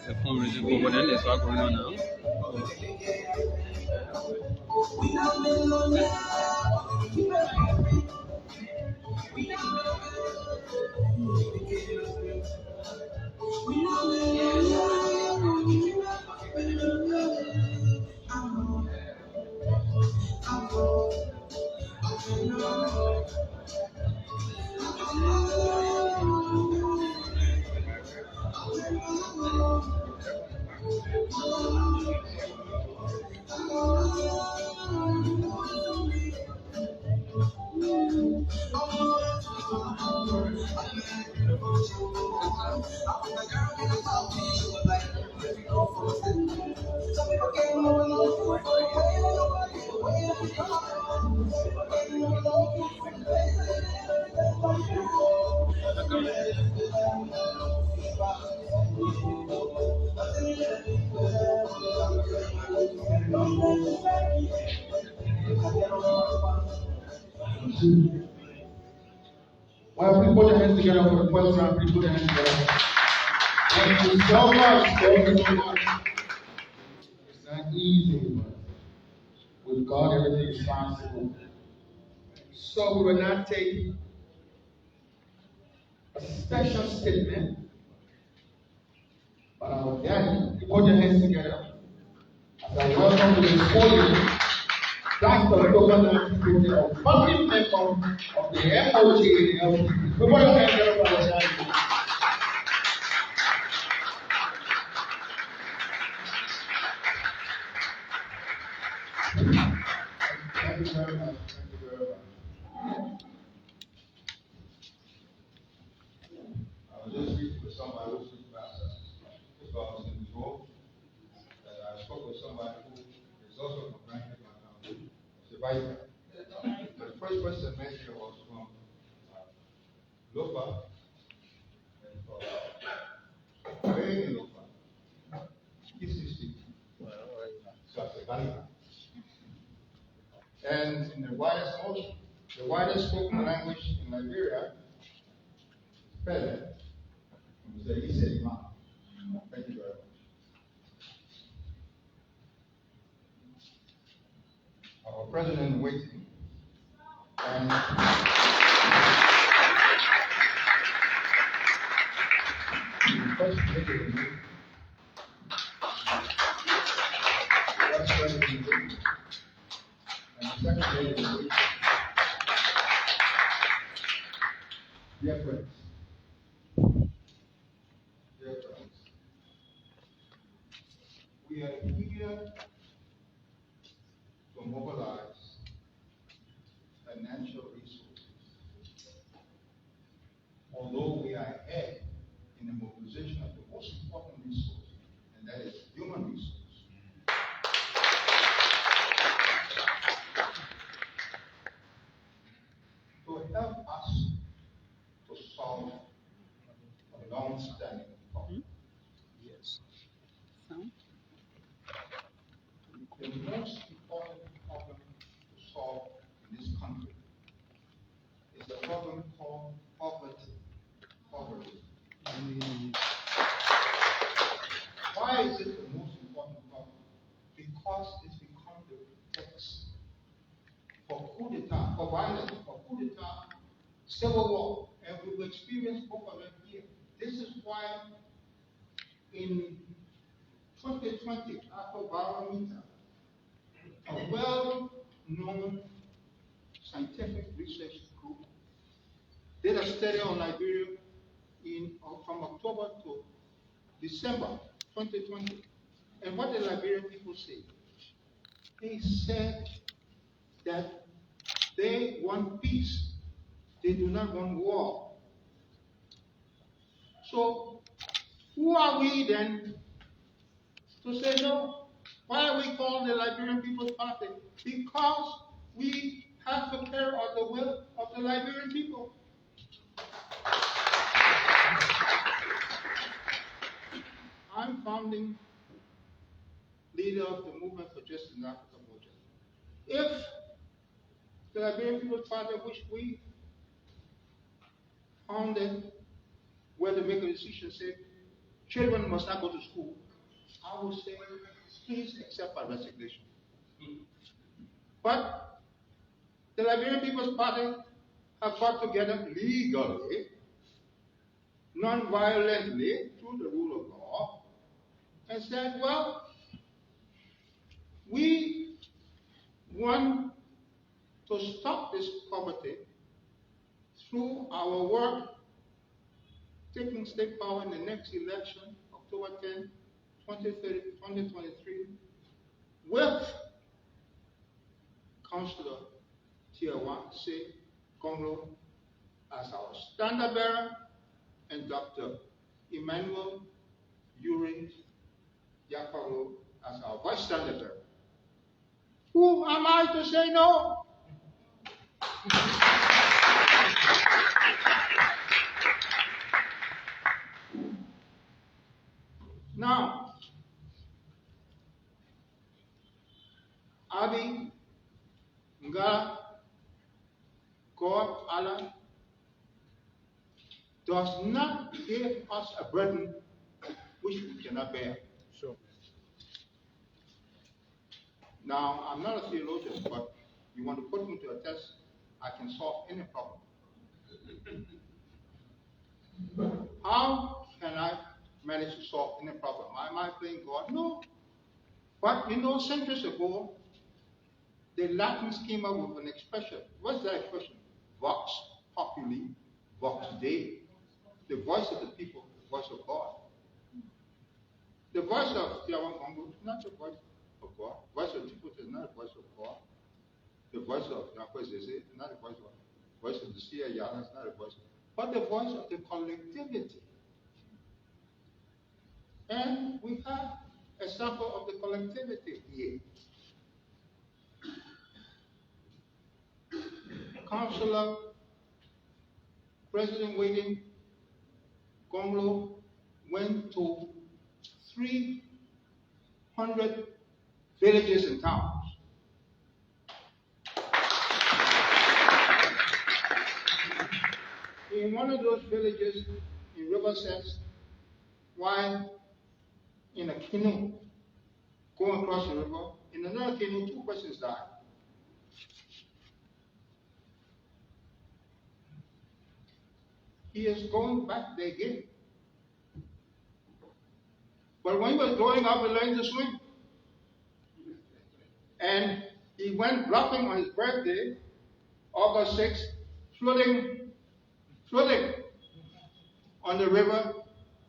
The fundraising component is what going on now. Well, please put your hands together for the first round. Please put your hands together. Thank you so much. Thank you so much. It's not easy, but with God, everything is possible. So we will not take a special statement, but our daddy, put your hands together. As I welcome to this podium, Dr. Governor, a founding member of the MOJ. Put your hands together for our daddy. Thank you very much. Thank you very much. I was just speaking with somebody who speaks about us before, that I spoke with somebody who is also from Granite, my county, Survivor. But the first person mentioned was from Lopa, and from very in Lopa. He's 60. So I said, Granite. And in the widest spoken language in Liberia, Pele. He said, Imam. Thank you very much. Our president waiting. And the first president waiting. Vice president waiting. And the second president waiting. Dear friends. Dear friends. We are here to mobilize financial resources. Although we are ahead in the mobilization of the most important resource, and that is human resource. To help us to solve a long-standing problem. Yes. The most important problem to solve in this country is the problem called poverty. Why is it the most important problem? Because it's become the pretext for coup d'etat, for violence, for coup d'etat, civil war, and we've experienced both of them here. This is why in 2020, after Barometer, a well-known scientific research group did a study on Liberia from October to December 2020. And what did Liberian people say? They said that they want peace. They do not want war. So, who are we then to say no? Why are we called the Liberian People's Party? Because we have to carry out the will of the Liberian people. I'm founding leader of the Movement for Justice in Africa project. If the Liberian People's Party, which we founded where they make a decision, say, children must not go to school, I would say, please accept my resignation. But the Liberian People's Party have got together legally, non-violently, through the rule of law, and said, well, we want to stop this poverty through our work taking state power in the next election, October 10, 2023, with Councillor Tier 1, C. Congo, as our standard bearer, and Dr. Emmanuel Yuri Yakaro as our vice standard bearer. Who am I to say no? Now, Abi, Nga, God, Allah, does not give us a burden which we cannot bear. Sure. Now, I'm not a theologian, but you want to put me to a test, I can solve any problem. How can I manage to solve any problem? Am I playing God? No. But centuries ago, the Latins came up with an expression. What's that expression? Vox populi, vox Dei. The voice of the people, the voice of God. The voice of Tiawan Congo is not the voice of God. The voice of the people is not the voice of God. The voice of Yakwezeze is not the voice of the Sia Yana is not the voice, but the voice of the collectivity. And we have a sample of the collectivity here. Councillor, President waiting, Gonglo went to 300 villages and towns. In one of those villages in Riverside, while in a canoe going across the river, in another canoe, 2 persons died. He is going back there again. But when he was growing up, he learned to swim. And he went bluffing on his birthday, August 6th, floating on the river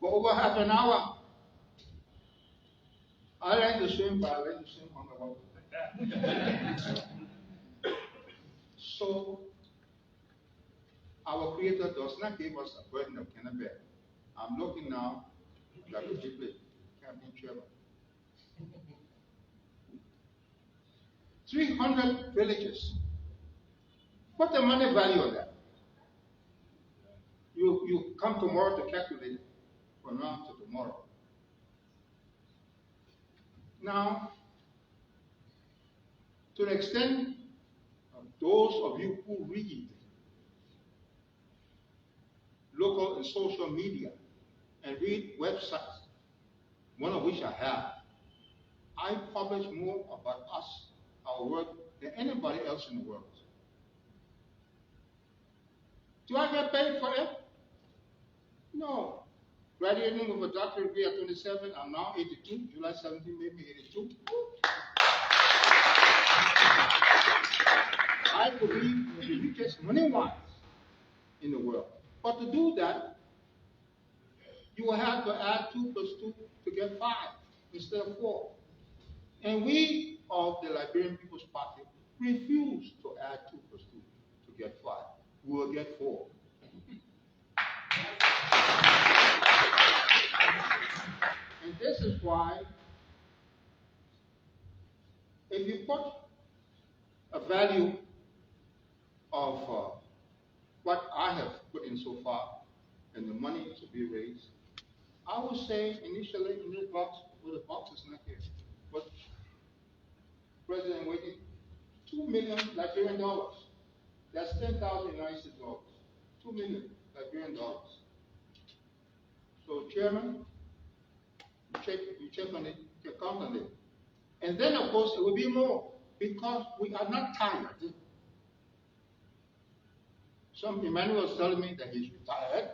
for over half an hour. I learned to swim, but I learned to swim on the water. So, our Creator does not give us a burden of cannot bear. I'm looking now, Dr. Gipley, Campaign Chairman. 300 villages. What's the money value of that? You come tomorrow to calculate it from now to tomorrow. Now, to the extent of those of you who read local and social media and read websites, one of which I have, I publish more about us, our work, than anybody else in the world. Do I get paid for it? No. Graduating with a doctorate degree at 27, I'm now 82, July 17 made me 82. I believe we're the richest money-wise in the world. But to do that, you will have to add 2 plus 2 to get 5 instead of 4. And we of the Liberian People's Party refuse to add 2 plus 2 to get 5. We will get 4. And this is why, if you put a value of what I have put in so far and the money to be raised, I would say initially in this box, well, the box is not here, but President waiting, 2 million Liberian dollars. That's 10,000 United States dollars. 2 million. Liberian dollars. So Chairman, you check on it, you count on it. And then of course it will be more because we are not tired. Emmanuel was telling me that he's retired.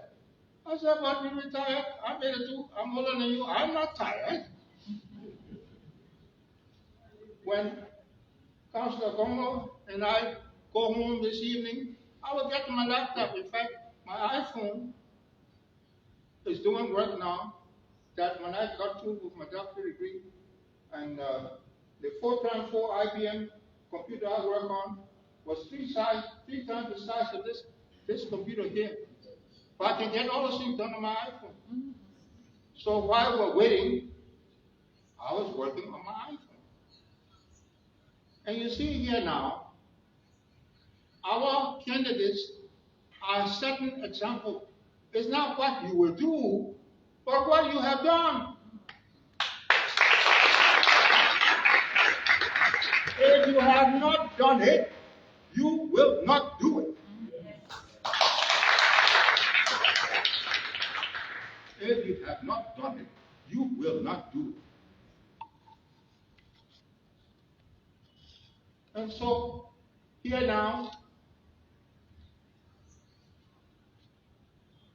I said, but you're retired. I'm 82. I'm older than you. I'm not tired. When Councillor Congo and I go home this evening, I will get my laptop. In fact, my iPhone is doing work now that when I got through with my doctorate degree and the 4x4 IBM computer I work on was three times the size of this computer here. But I can get all those things done on my iPhone. So while we're waiting, I was working on my iPhone. And you see here now, our candidates are setting example. It's not what you will do, but what you have done. If you have not done it, you will not do it. If you have not done it, you will not do it. And so, here now,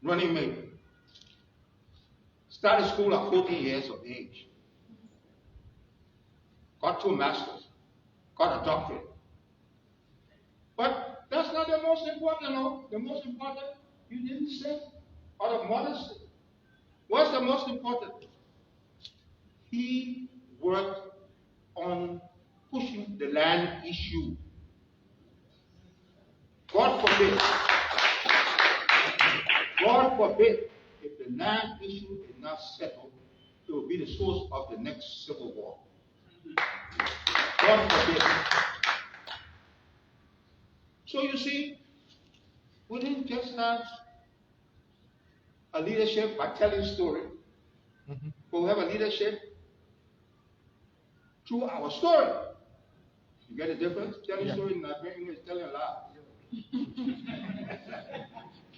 running mate, started school at 14 years of age, got 2 masters, got a doctorate. But that's not the most important, no. The most important, you didn't say, out of modesty. What's the most important? He worked on pushing the land issue. God forbid, if the land issue is not settled, it will be the source of the next civil war. God forbid. So you see, we didn't just have a leadership by telling story, but we have a leadership through our story. You get the difference? Telling story in Liberian is telling a lie.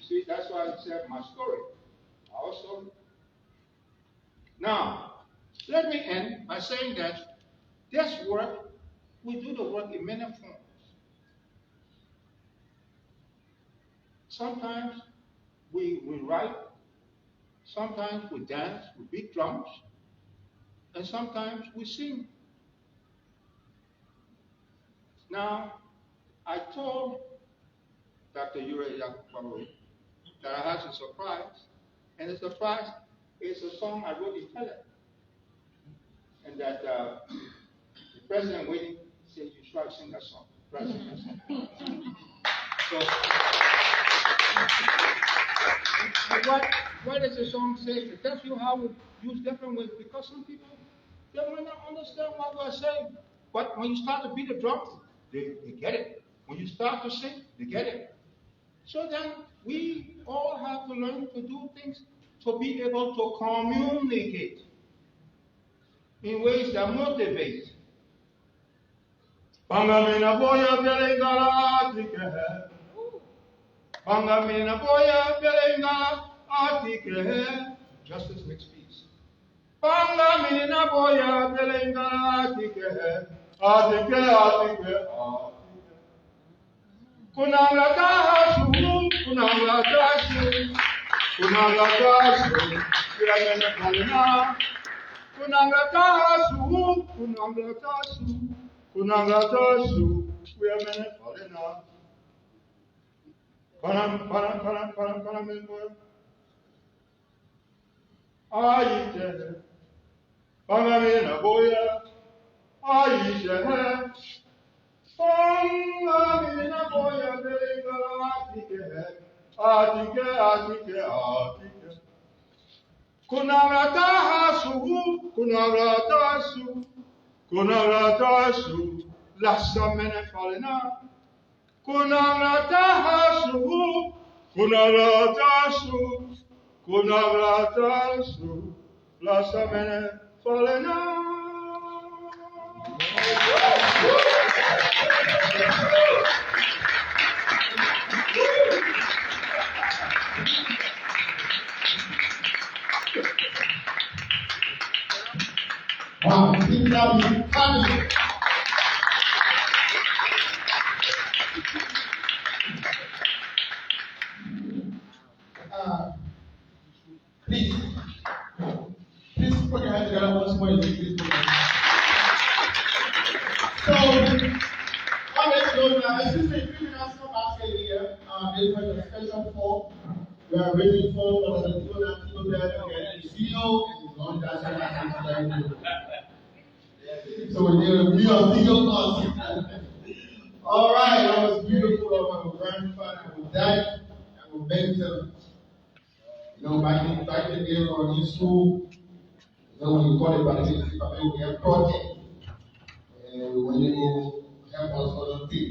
See, that's why I said my story, our story. Now, let me end by saying that this work, we do the work in many forms. Sometimes we write, sometimes we dance with big drums, and sometimes we sing. Now, I told Dr. Ure Yakubaro that I had a surprise, and the surprise is a song I wrote in Tele, and that the president waiting said you try to sing that song. So, what does the song say? It tells you how we use different ways, because some people, they might not understand what we're saying. But when you start to beat the drums, they get it. When you start to sing, they get it. So then we all have to learn to do things to be able to communicate in ways that motivate. Pangamina boya belengala atike. Pangamina boya belengala atike. Justice makes peace. Pangamina boya belengala atike. Atike atike. Kunanga tasu, kunanga tasu, kunanga tasu. Kunanga kalina. Kunanga tasu, kunanga tasu. Kunangatasu, we are many falena. Panam, Aite, Panamina boya, Aite, Panamina boya, Atike. Kunangatasu, lassa mene falena. Kunangatasu, lassa mene falena. Wow, people are coming. Please, please put your hands together once more. Please put your hands. So, what is going on? Excuse me, National Basket here. This was a special form. We are raising funds for the people that people there to get the CEO and the non-national basket. So we are single us. All right, that was beautiful of our grandfather, our dad, our mentor. Back in the day when we were in school, when you call it participation, we have project. When you help us volunteer.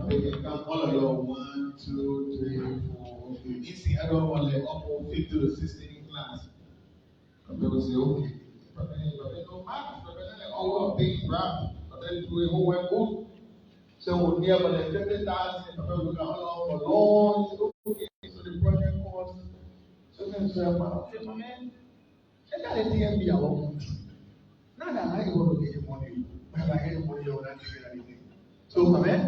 We can count all of your 1, 2, 3, 4. Okay. You see, I don't want like up to 50 to 60 in class. They will say, okay, but then no matter, but then all big rap, but then do a whole web book. So we'll near about 50,000, but then we can hold on for long. Okay, so the project cost. So then say, okay, man, I got a TMB alone. Now that I want to get money, when I get money, you're not doing anything. So, man,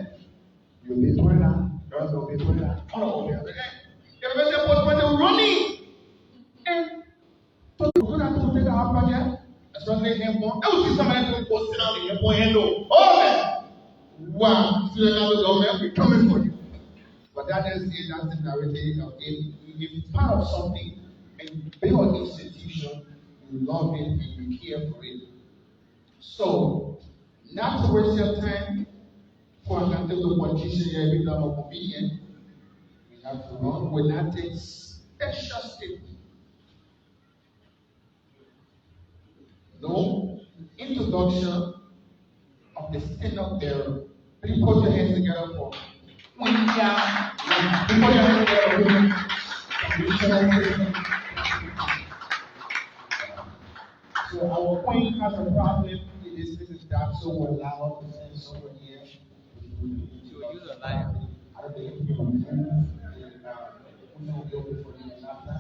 you'll be putting out, girls will be putting out, all over again. The person was running. And so, we're going to take our project, especially in Hempon. I will see somebody who was sitting out in Hempon hello. Oh, man. Wow, so another government, we're coming for you. But that is it, that's the narrative of it. If it's part of something, and you build an institution, you love it, and you care for it. So, not to waste your time, for an until politician here become a comedian, we have to run. We'll not take special steps. No introduction of the stand-up bearer. Please put your hands together for put your hands together. So our queen has a problem. This is that so we're loud to send someone here. So use a light. I don't think we can move. We know we'll be for the after.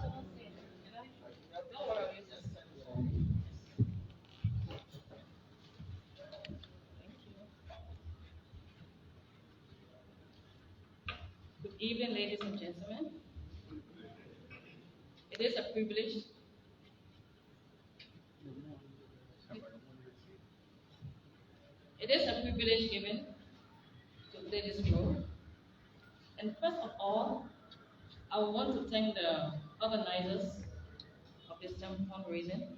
Good evening, ladies and gentlemen. It is a privilege. It is a privilege given to play this role. And first of all, I want to thank the organizers of this fundraising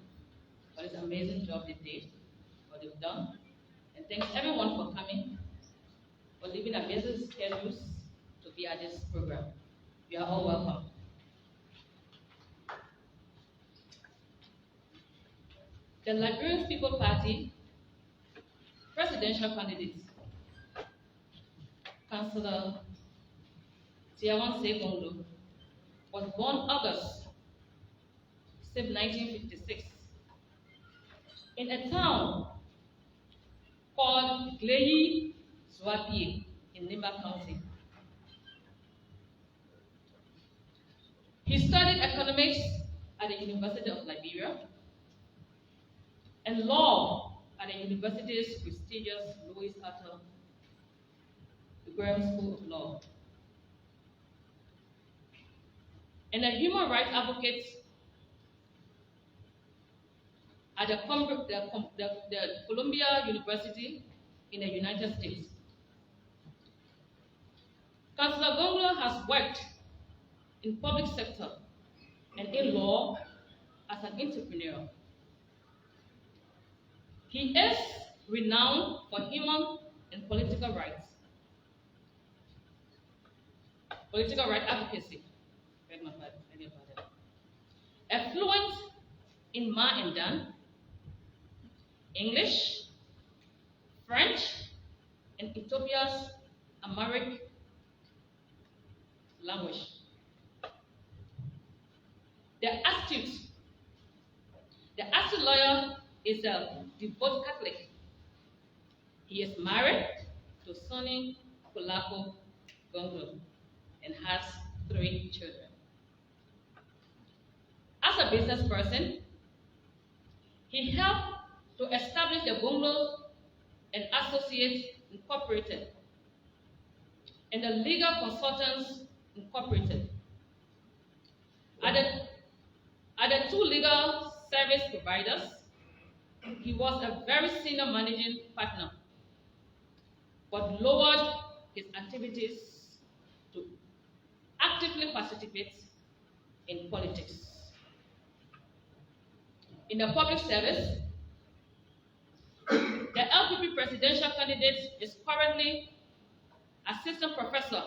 for this amazing job they did, what they've done. And thanks everyone for coming, for leaving their busy schedules to be at this program. You are all welcome. The Liberian People Party presidential candidate, Councillor Tiawan Sebongo, was born August 6, 1956, in a town called Gleyi Zwapie in Nimba County. He studied economics at the University of Liberia and law at the university's prestigious Louis Arthur Graham School of Law. And a human rights advocate at the Columbia University in the United States. Councillor Gonglo has worked in public sector and in law as an entrepreneur. He is renowned for human and political rights advocacy. Fluent in Ma and Dan, English, French, and Ethiopia's Amharic language. The astute lawyer is a devout Catholic. He is married to Sonny Kulako Gonglo and has 3 children. As a business person, he He helped to establish the Bungalow and Associates Incorporated and the Legal Consultants Incorporated. At the two legal service providers, he was a very senior managing partner, but lowered his activities to actively participate in politics. In the public service, the LPP presidential candidate is currently assistant professor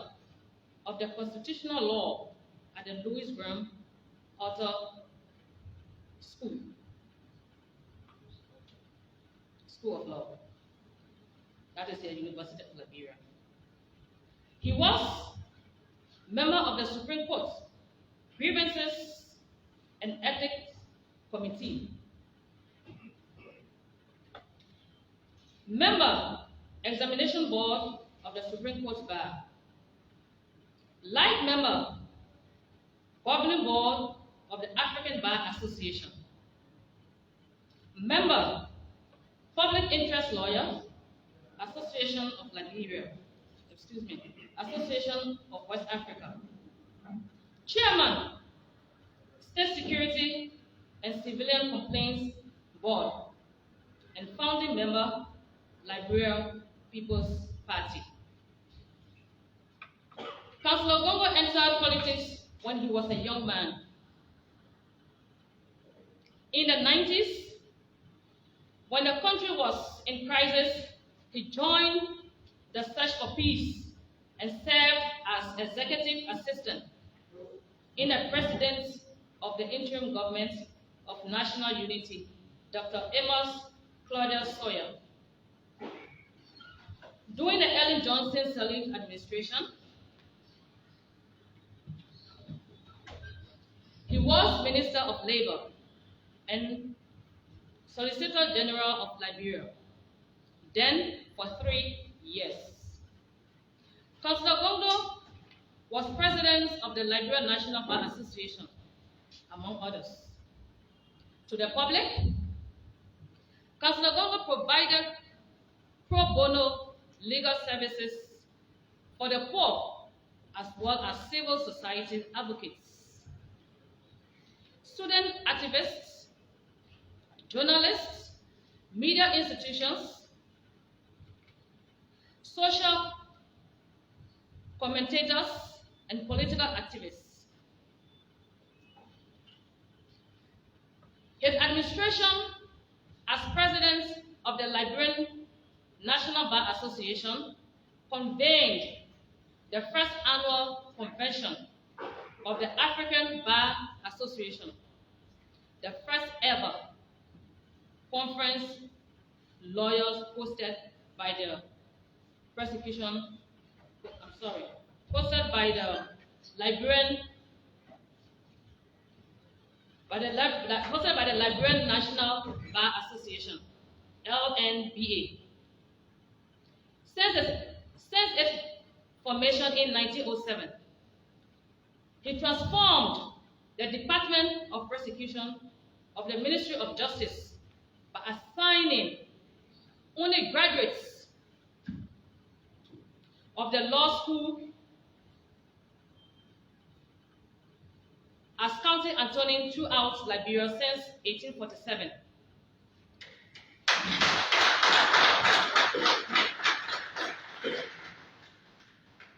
of the constitutional law at the Louis Brown Author School of Law. That is the University of Liberia. He was member of the Supreme Court Grievances and Ethics Committee. Member, Examination Board of the Supreme Court Bar. Life member, Governing Board of the African Bar Association. Member, Public Interest Lawyer, Association of Liberia. Association of West Africa. Chairman, State Security and Civilian Complaints Board, and founding member, Liberian People's Party. Councillor Gongo entered politics when he was a young man. In the 90s, when the country was in crisis, he joined the Search for Peace and served as executive assistant in the president of the interim government of National Unity, Dr. Amos Claudius Sawyer. During the Ellen Johnson Sirleaf administration, he was Minister of Labor and Solicitor General of Liberia, then for 3 years. Councillor Gondo was president of the Liberian National Bar Association, among others. To the public, Councillor Gondo provided pro bono legal services for the poor as well as civil society advocates, student activists, journalists, media institutions, social commentators, and political activists. His administration as president of the Liberian National Bar Association convened the first annual convention of the African Bar Association, the first ever conference lawyers hosted by the Liberian National Bar Association, LNBA. Since its formation in 1907, he transformed the Department of Prosecution of the Ministry of Justice by assigning only graduates of the law school as county attorney throughout Liberia since 1847.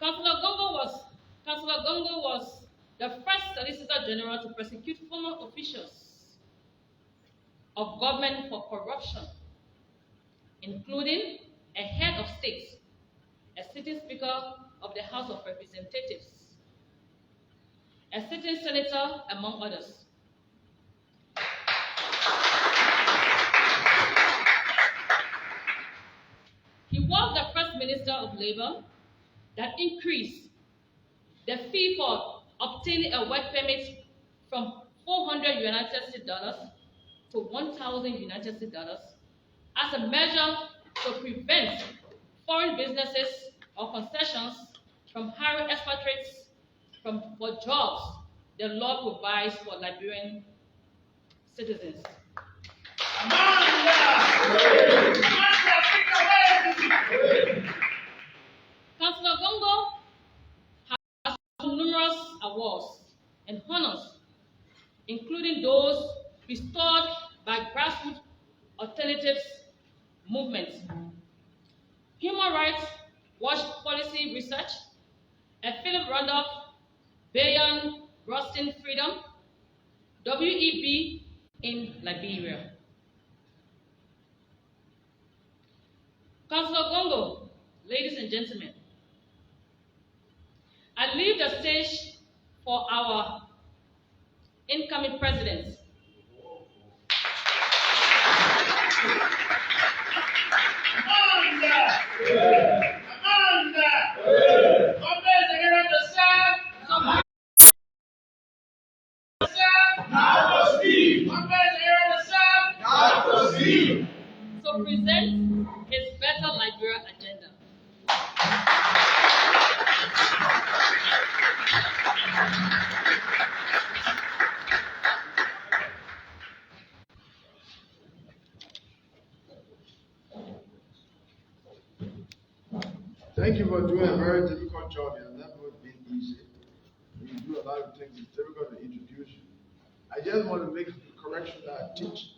Councillor Gongo was the first Solicitor General to prosecute former officials of government for corruption, including a head of state, a sitting Speaker of the House of Representatives, a sitting senator, among others. He was the first Minister of Labor that increased the fee for obtaining a work permit from $400 United States to $1,000 United States as a measure to prevent foreign businesses or concessions from hiring expatriates for jobs the law provides for Liberian citizens. including those restored by grassroots alternatives movements, Human Rights Watch Policy Research, and Philip Randolph, Bayan Rustin Freedom, WEB in Liberia. Councillor Gongo, ladies and gentlemen, I leave the stage for our incoming president. So present his Better Liberia agenda. Thank you for doing a very difficult job. It has never been easy. You do a lot of things. It's difficult to introduce you. I just want to make a correction that I teach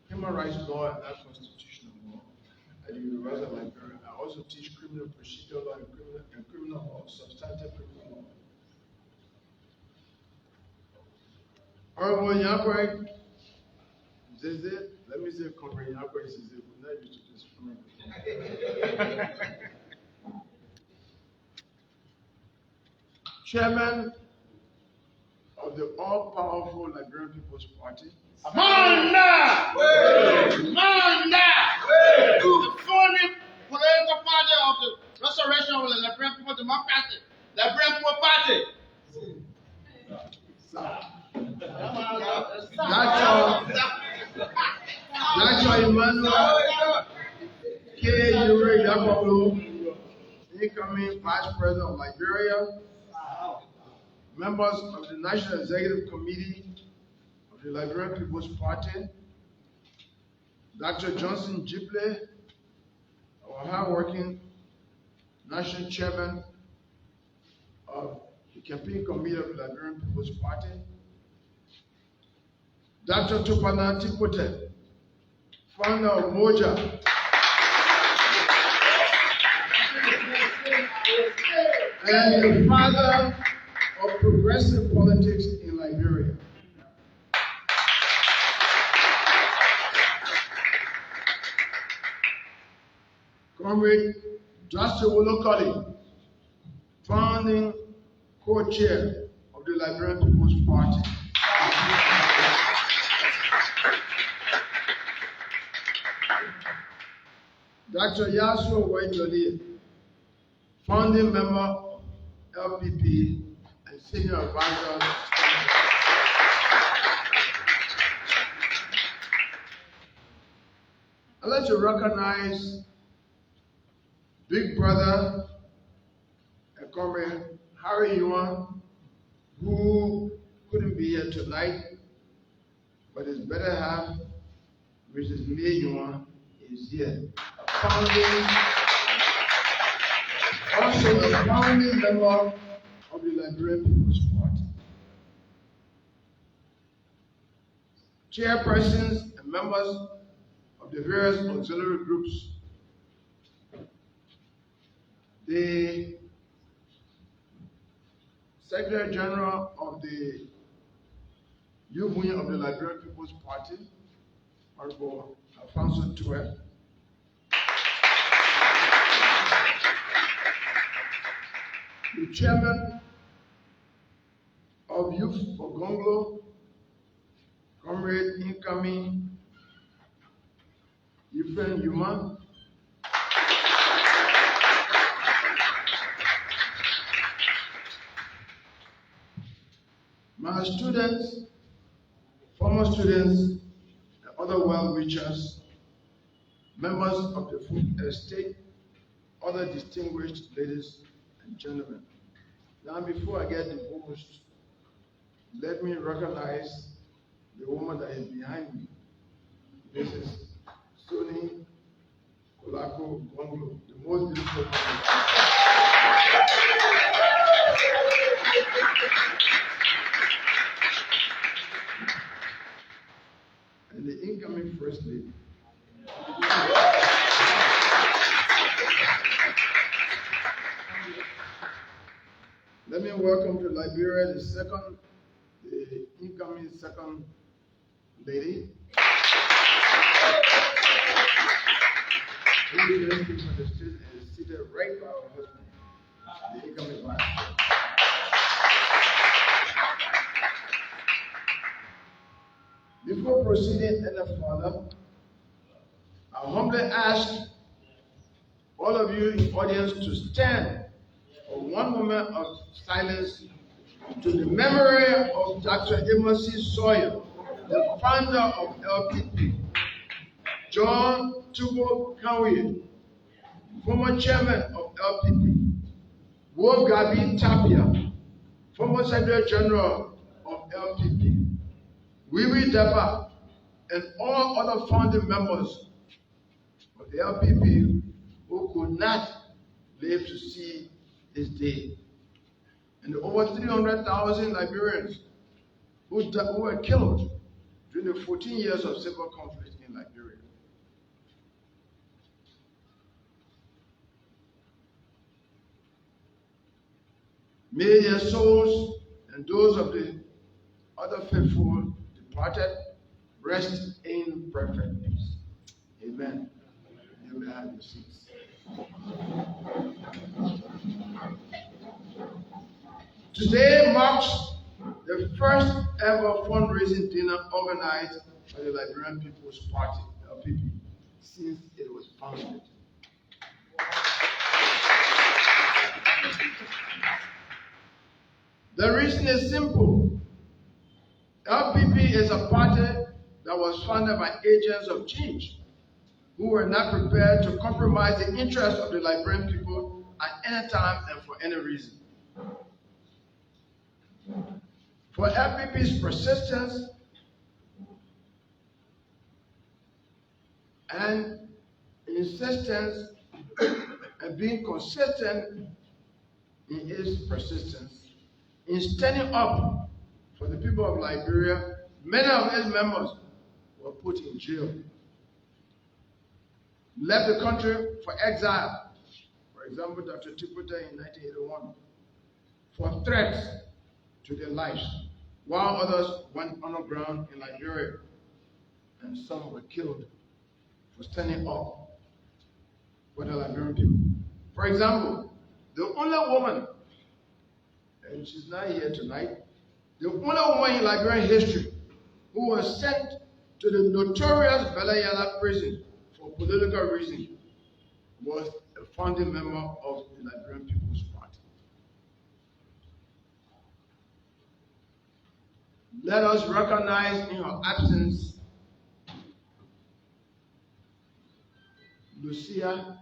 human rights law and not constitutional law at the University of Liberia. I also teach criminal procedure law and criminal law, substantive criminal law. Honorable Yakwe, is it? Let me say, Comrade Yakwe, is it? We're not used to this. Chairman of the all-powerful Liberian People's Party. Manda! Manda! The founding political party of the restoration of the Liberian People Democracy, Liberian People Party. Dr. Emmanuel K. Ure Yakwabulu, incoming Vice President of Liberia. Members of the National Executive Committee of the Liberian People's Party, Dr. Johnson Jipley, our hardworking National Chairman of the Campaign Committee of the Liberian People's Party, Dr. Tupana Tipote, founder of Moja, and the father of progressive politics in Liberia. Comrade Justin Wolokoli, founding co-chair of the Liberian People's Party. Dr. Yasuo Waitoli, founding member of LPP and senior advisor. I'd like to recognize Big Brother and Comrade Harry Yuan, who couldn't be here tonight, but his better half, Mrs. May Yuan, is here. Also the founding member of the Liberian People's Party. Chairpersons and members of the various auxiliary groups, the Secretary General of the Youth Union of the Liberian People's Party, Honorable Alfonso Tue, the Chairman of Youth for Gonglo, Comrade incoming Yufren Yuma, my students, former students, and other well-wishers, members of the food estate, other distinguished ladies and gentlemen. Now, before I get divorced, let me recognize the woman that is behind me. This is Soni Kolako Gonglo, the most beautiful woman. and the incoming First Lady. Let me welcome to Liberia the incoming second lady. Who is from the state and is seated right by her husband, the incoming wife. Before proceeding any further, I humbly ask all of you in the audience to stand for one moment of silence to the memory of Dr. Amos C. Sawyer, the founder of LPP, John Tubo Kanwe, former chairman of LPP, Wo Gabi Tapia, former secretary general of LPP, Wiwi Deba, and all other founding members of the LPP who could not live to see this day, and the over 300,000 Liberians who were killed during the 14 years of civil conflict in Liberia. May their souls and those of the other faithful departed rest in perfect peace. Amen. You may have your seats. Today marks the first ever fundraising dinner organized by the Liberian People's Party, LPP, since it was founded. The reason is simple. LPP is a party that was founded by agents of change who were not prepared to compromise the interests of the Liberian people at any time and for any reason. For LPP's persistence and insistence and being consistent in its persistence, in standing up for the people of Liberia, many of its members were put in jail, left the country for exile. For example, Dr. Tiputa in 1981, for threats to their lives, while others went underground in Liberia, and some were killed for standing up for the Liberian people. For example, the only woman, and she's not here tonight, the only woman in Liberian history who was sent to the notorious Bella prison for political reasons was a founding member of the Liberian People's Party. Let us recognize in her absence Lucia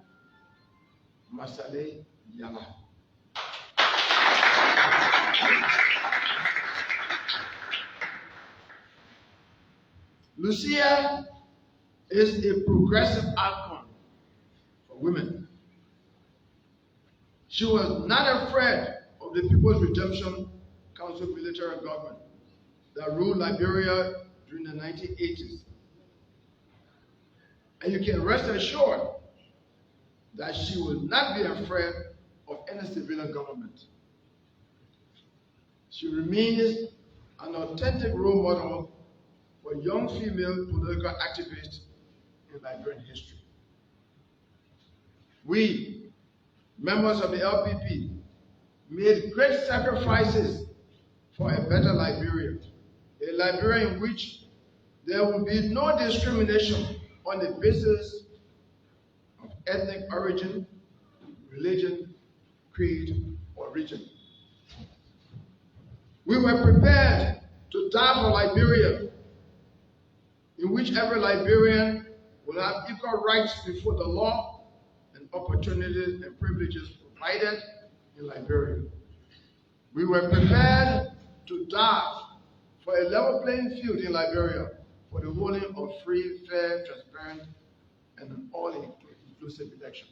Masale Yala. Lucia is a progressive icon for women. She was not afraid of the People's Redemption Council military government that ruled Liberia during the 1980s. And you can rest assured that she will not be afraid of any civilian government. She remains an authentic role model for young female political activists in Liberian history. We, members of the LPP, made great sacrifices for a better Liberia, a Liberia in which there will be no discrimination on the basis of ethnic origin, religion, creed, or region. We were prepared to die for Liberia, in which every Liberian will have equal rights before the law and opportunities and privileges provided in Liberia. We were prepared to die for a level playing field in Liberia for the holding of free, fair, transparent, and an all-inclusive election.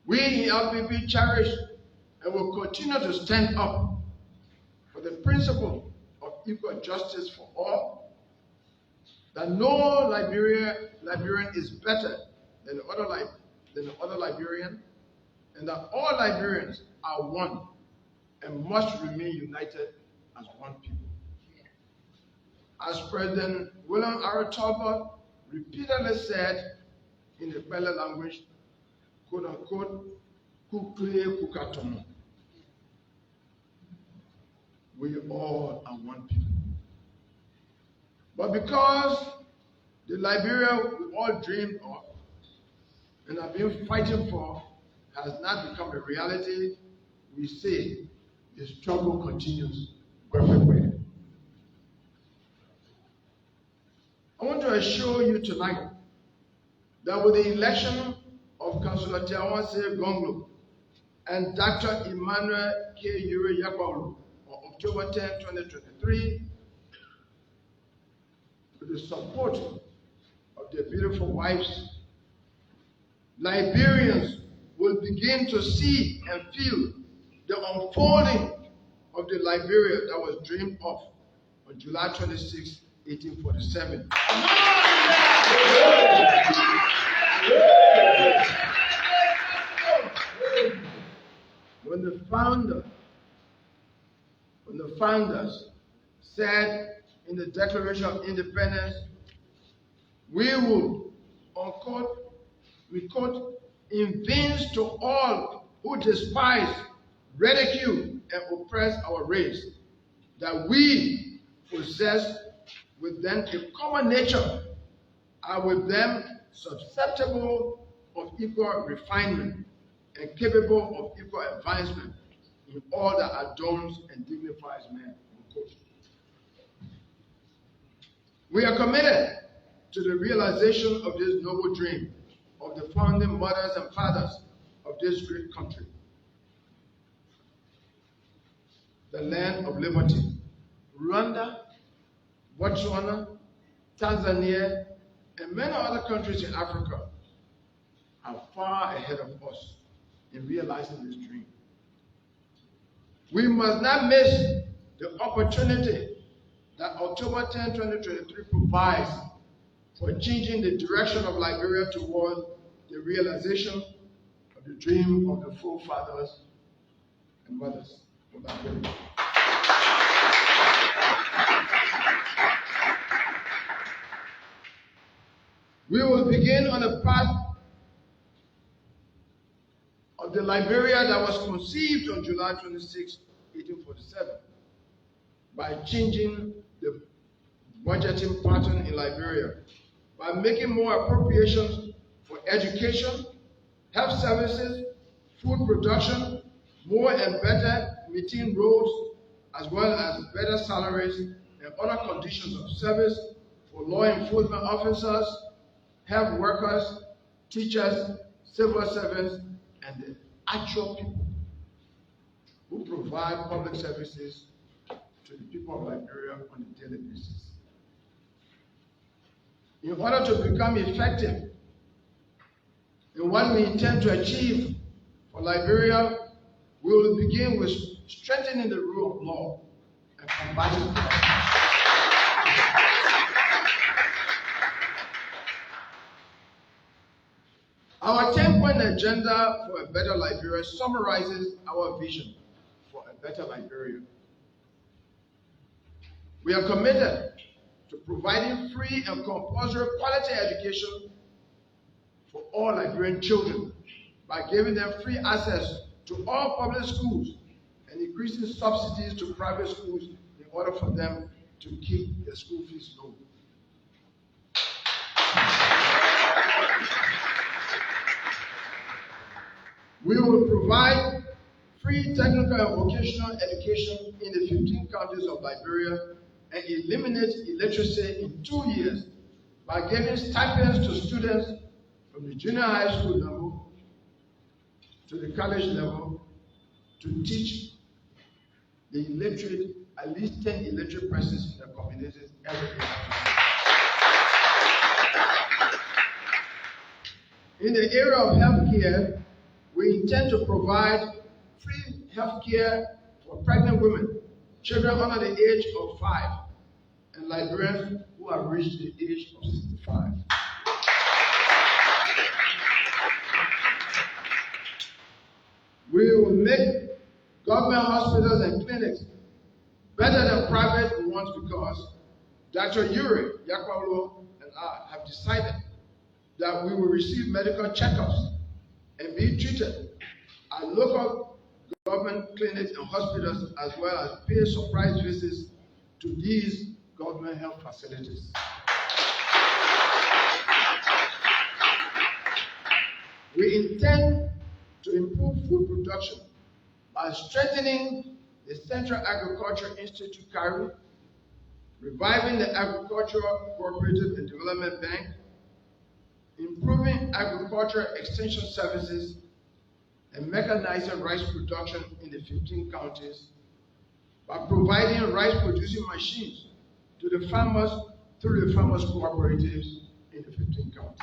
We in LPP cherish and will continue to stand up for the principle of equal justice for all that no Liberian is better than the other Liberian, and that all Liberians are one and must remain united as one people. As President William R. Talbot repeatedly said in the Bella language, quote unquote, "Kukle kukatomo." We all are one people. But because the Liberia we all dreamed of and have been fighting for has not become a reality, we say the struggle continues everywhere. I want to assure you tonight that with the election of Councillor Tiawase Gonglo and Dr. Emmanuel K. Yuri Yakwalu on October 10, 2023, with the support of their beautiful wives, Liberians will begin to see and feel the unfolding of the Liberia that was dreamed of on July 26, 1847. When the founders said in the Declaration of Independence, we will, unquote, we quote, evince to all who despise, ridicule, and oppress our race, that we possess with them a common nature, are with them susceptible of equal refinement and capable of equal advancement in all that adorns and dignifies man. Unquote. We are committed to the realization of this noble dream of the founding mothers and fathers of this great country, the land of liberty. Rwanda, Botswana, Tanzania, and many other countries in Africa are far ahead of us in realizing this dream. We must not miss the opportunity that October 10, 2023 provides for changing the direction of Liberia toward the realization of the dream of the forefathers and mothers of Liberia. We will begin on a path of the Liberia that was conceived on July 26, 1847, by changing the budgeting pattern in Liberia, by making more appropriations for education, health services, food production, more and better meeting roads, as well as better salaries and other conditions of service for law enforcement officers, health workers, teachers, civil servants, and the actual people who provide public services to the people of Liberia on a daily basis. In order to become effective in what we intend to achieve for Liberia, we will begin with strengthening the rule of law and combating corruption. Our 10-point agenda for a better Liberia summarizes our vision for a better Liberia. We are committed to providing free and compulsory quality education for all Liberian children by giving them free access to all public schools and increasing subsidies to private schools in order for them to keep their school fees low. We will provide free technical and vocational education in the 15 counties of Liberia and eliminate illiteracy in 2 years by giving stipends to students from the junior high school level to the college level to teach the illiterate, at least 10 illiterate persons in the communities every year. In the area of healthcare, we intend to provide free health care for pregnant women, children under the age of 5, and Liberians who are have reached the age of 65. We will make government hospitals and clinics better than private ones because Dr. Yuri Yakwalo and I have decided that we will receive medical checkups and be treated at local government clinics and hospitals, as well as pay surprise visits to these government health facilities. We intend to improve food production by strengthening the Central Agriculture Institute Cairo, reviving the Agricultural Cooperative and Development Bank, improving agricultural extension services, and mechanizing rice production in the 15 counties by providing rice-producing machines to the farmers through the farmers' cooperatives in the 15 counties.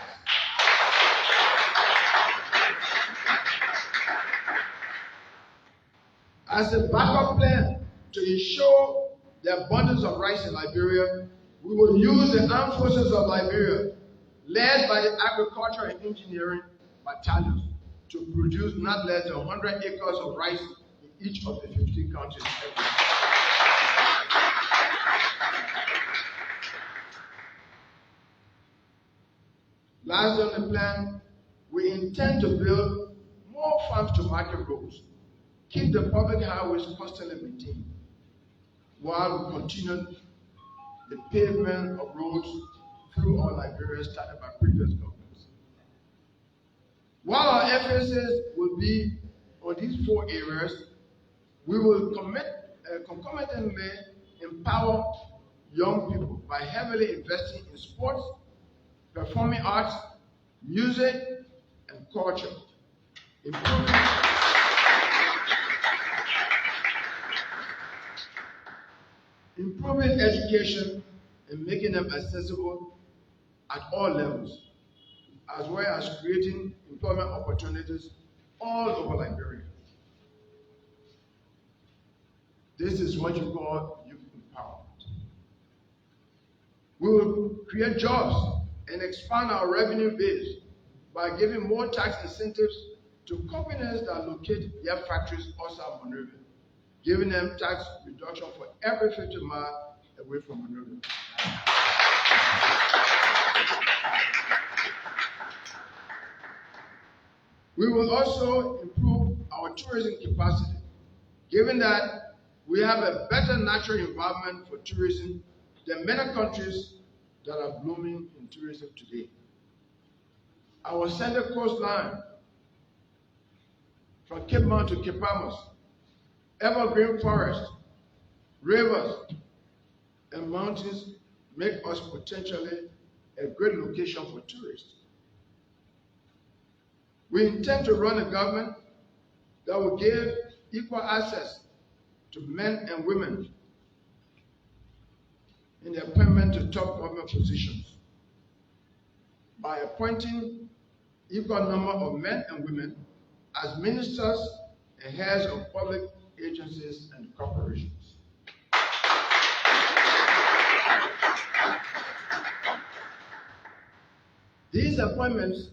As a backup plan to ensure the abundance of rice in Liberia, we will use the armed forces of Liberia, led by the Agriculture and Engineering Battalions, to produce not less than 100 acres of rice in each of the 15 counties. Last on the plan, we intend to build more farm-to-market roads, keep the public highways constantly maintained, while we continue the pavement of roads through all Liberia started by previous governments. While our emphasis will be on these 4 areas, we will concomitantly empower young people by heavily investing in sports, performing arts, music, and culture, improving education and making them accessible at all levels, as well as creating employment opportunities all over Liberia. This is what you call youth empowerment. We will create jobs and expand our revenue base by giving more tax incentives to companies that locate their factories outside Monrovia, giving them tax reduction for every 50 miles away from Monrovia. We will also improve our tourism capacity, given that we have a better natural environment for tourism than many countries that are blooming in tourism today. Our Central Coastline, from Cape Mount to Cape Palmas, evergreen forests, rivers, and mountains make us potentially a great location for tourists. We intend to run a government that will give equal access to men and women in the appointment to top government positions by appointing equal number of men and women as ministers and heads of public agencies and corporations. These appointments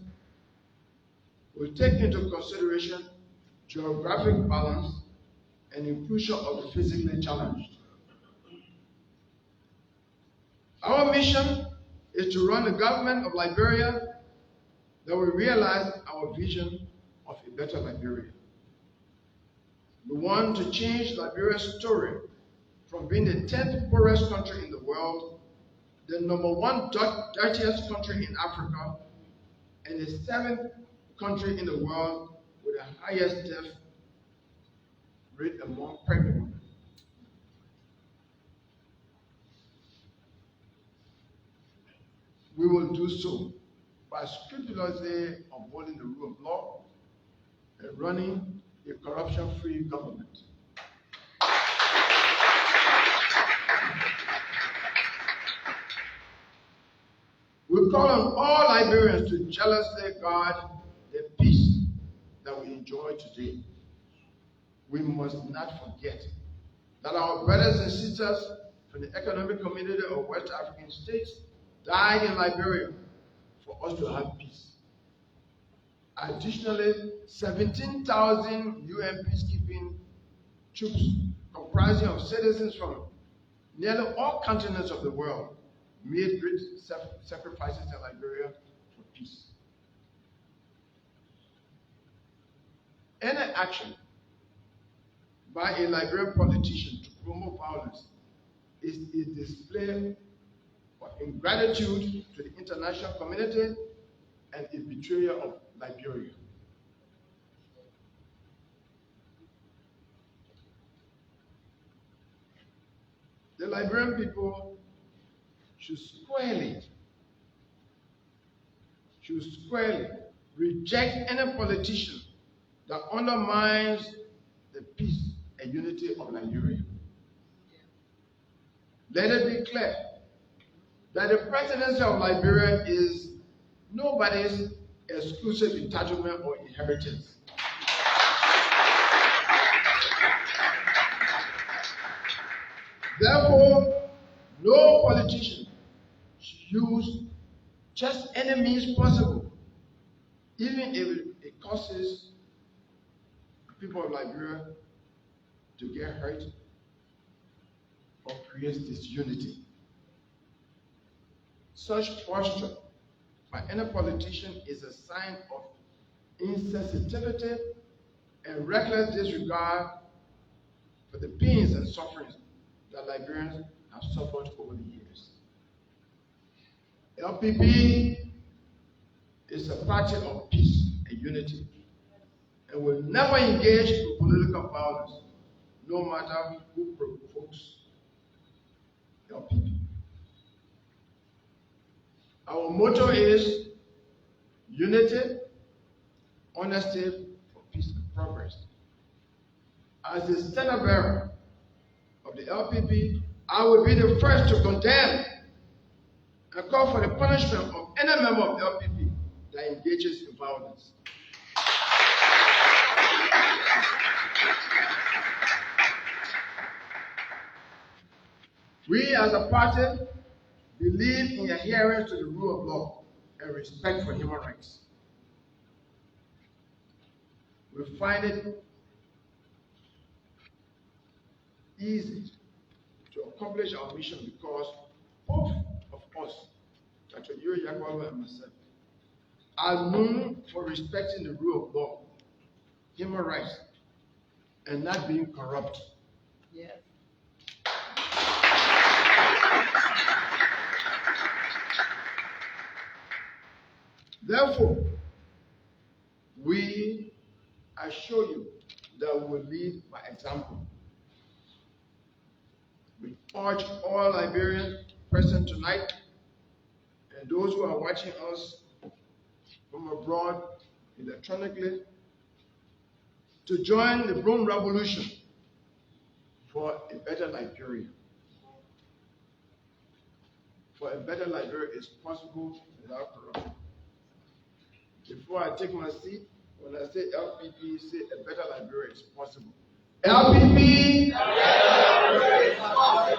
will take into consideration geographic balance and inclusion of the physically challenged. Our mission is to run the government of Liberia that will realize our vision of a better Liberia. We want to change Liberia's story from being the 10th poorest country in the world, the #1 dirtiest country in Africa, and the 7th country in the world with the highest death rate among pregnant women. We will do so by scrupulously upholding the rule of law and running a corruption-free government. We call on all Liberians to jealously guard the peace that we enjoy today. We must not forget that our brothers and sisters from the economic community of West African states died in Liberia for us to have peace. Additionally, 17,000 UN peacekeeping troops comprising of citizens from nearly all continents of the world made great sacrifices in Liberia for peace. Any action by a Liberian politician to promote violence is a display of ingratitude to the international community and a betrayal of Liberia. The Liberian people should squarely reject any politician that undermines the peace and unity of Nigeria. Let it be clear that the presidency of Liberia is nobody's exclusive entitlement or inheritance. Therefore, no politician should use just any means possible, even if it causes people of Liberia to get hurt or creates disunity. Such posture by any politician is a sign of insensitivity and reckless disregard for the pains and sufferings that Liberians have suffered over the years. LPP is a party of peace and unity and will never engage in political violence, no matter who provokes LPP. Our motto is unity, honesty, for peace and progress. As the standard bearer of the LPP, I will be the first to condemn and call for the punishment of any member of the LPP that engages in violence. We as a party believe in adherence to the rule of law and respect for human rights. We find it easy to accomplish our mission because both of us, Dr. Yuri Yakwala and myself, are known for respecting the rule of law, human rights, and not being corrupt. Yes. Therefore, we assure you that we will lead by example. We urge all Liberians present tonight and those who are watching us from abroad electronically to join the Broom Revolution for a better Liberia. For a better Liberia is possible without corruption. Before I take my seat, when I say LPP, say a better Liberia is possible. LPP,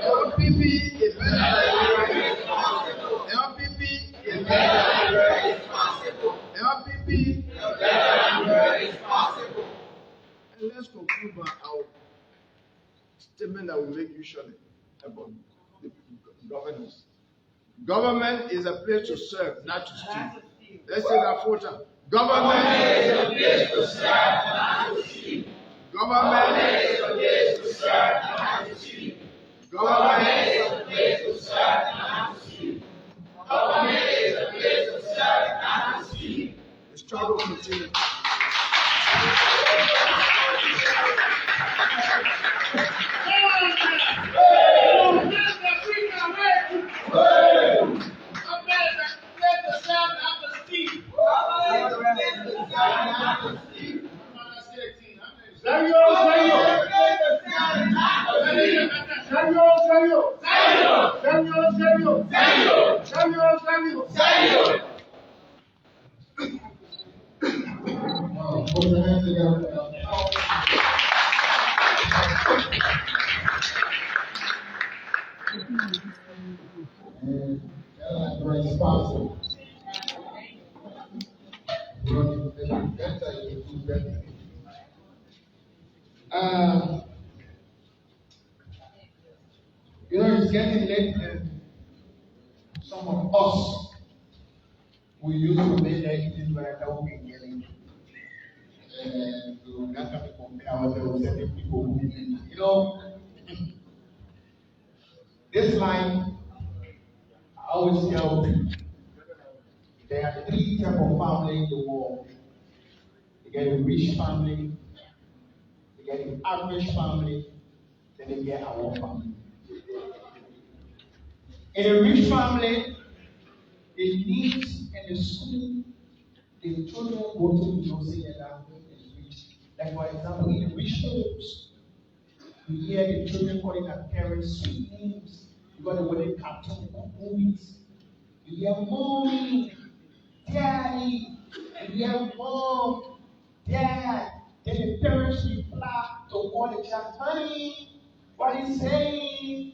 LPP, a better Liberia is possible. LPP, a better Liberia is possible. LPP, a better Liberia is possible. And let's conclude by our statement that we make usually about the governance. Government is a place to serve, not to steal. Let's say that 4 times. Government is a place to serve, not to steal. Government is a place to serve, not to steal. Government is a place to serve, not to steal. Government is a place to serve, not to steal. The struggle continues. responsible. Better you do better. It's getting late, and some of us we used to make that eating right now we can get it. And we're not going to compare ourselves with certain people who eat. This line, I always tell people, there are three types of family in the world. You get a rich family, you get an average family, then you get our family. In a rich family, the needs and the school, the children go to the say that our home is rich. Like for example, in the rich homes, you hear the children calling their parents sweet names because they were cartoon movies. You hear mommy, daddy, you hear mom, dad. Then the parents reply to all the child, honey, what are you saying?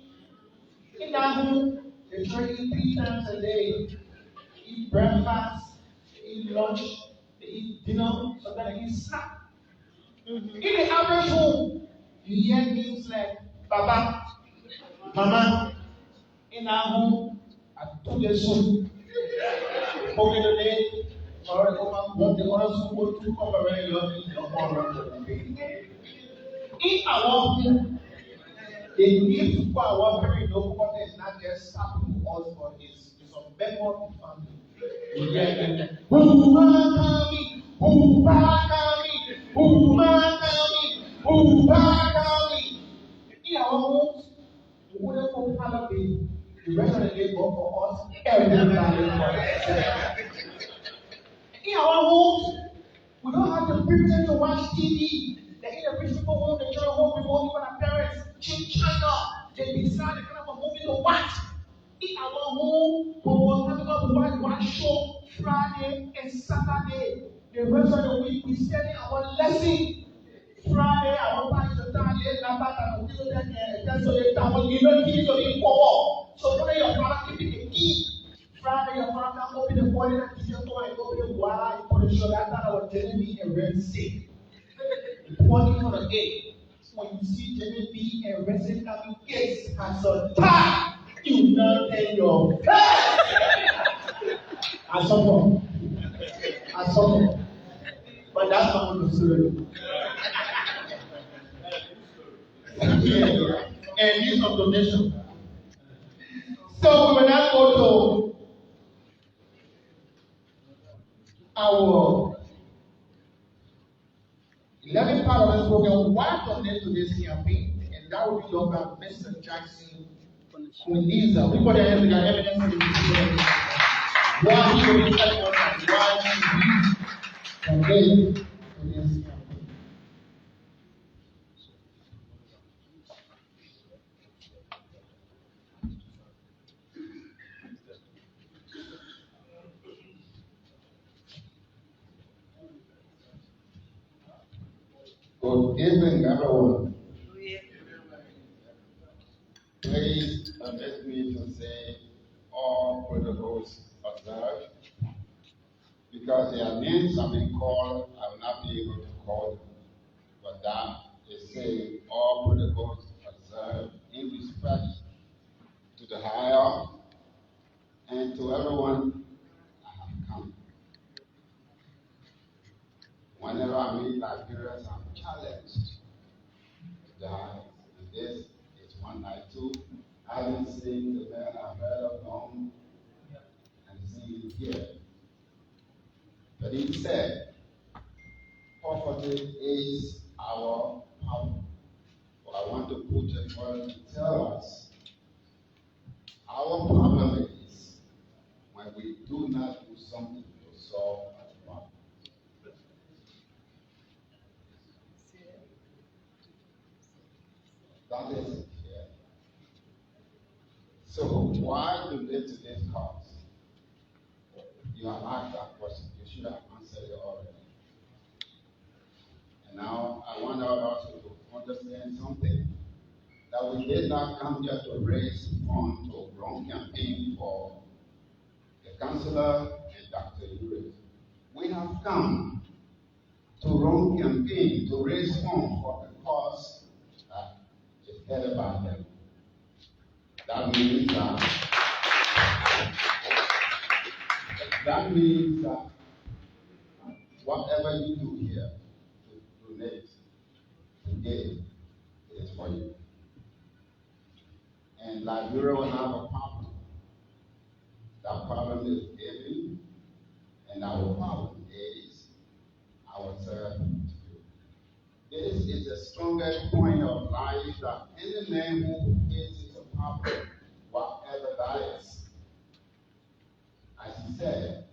In that home, they try to eat 3 times a day. They eat breakfast, they eat lunch, they eat dinner, sometimes they eat snack. In the average home, you hear things like Baba, Mama, in our home, I took the soup. Okay, today, or the other soup will to cover your in our home, the need for our very low quality is not just happening to us, but it's a member of the family. You hear them, Bubakami, Bubakami, Bubakami, Bubakami. In our homes, we wouldn't go holiday. The rest of the day go for us, everybody for us. In our homes, we don't have the privilege to watch TV. The rich people home, the children home, we won't even have parents. China, they decide the kind of a movie to watch. In our home, we will have to watch one show Friday and Saturday. The rest of the week, we study our lesson. Friday, our parents are tired, and that's what they tell you. So when your father keep the key, Friday, your father can open the body and teach you to open the water for the show. That's not our journey and red sick. Pointing on the gate. When you see Genevieve and Resident coming kids as a time, you not tell your as someone. But that's not the story. And use of donation. So we will now go to our 11th part of this program. Why donate to this campaign? And that will be done by Mr. Jackson Kuniza. We put our hands together, evidence of the why he will be telling us why he donate to this campaign. Good evening, everyone. Please permit me to say all protocols observed. Because their names have been called, I will not be able to call them. But that is saying all protocols observed in respect to the higher and to everyone that have come. Whenever I meet Liberians, I'm challenged. And this is one night too. I haven't seen the man I've heard of long and see him here. But he said, poverty is our power. But I want to put it further to tell us our problem is when we do not do something to solve our problem. That is it. Yeah. So why donate to this cause? You have asked that question. You should have answered it already. And now I want us also to understand something. That we did not come here to raise funds to run campaign for Chancellor and Dr. Ure, we have come to run campaign to raise funds for the cause that is headed by them. That means that whatever you do here to donate, to give, is for you. And Liberia will have a problem. That problem is giving, and our problem is ourselves. This is the strongest point of life that any man who faces a problem, whatever that is, as he said,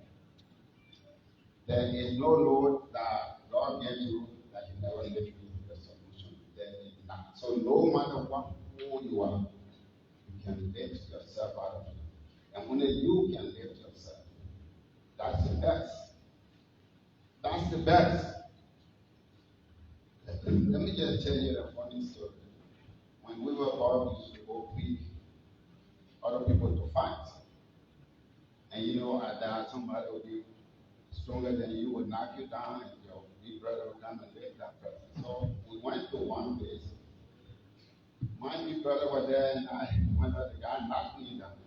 there is no load that God gave you that you never live with the solution. There is not. So no matter what hole you are, you can lift yourself out of it. And only you can lift yourself. That's the best. That's the best. Let me just tell you a funny story. When we were born, we used to go pick other people to fight. And you know, at that, somebody would be stronger than you, would knock you down, and your big brother would come and lift that person. So we went to one place. My big brother was there, and one of the guy knocked me down.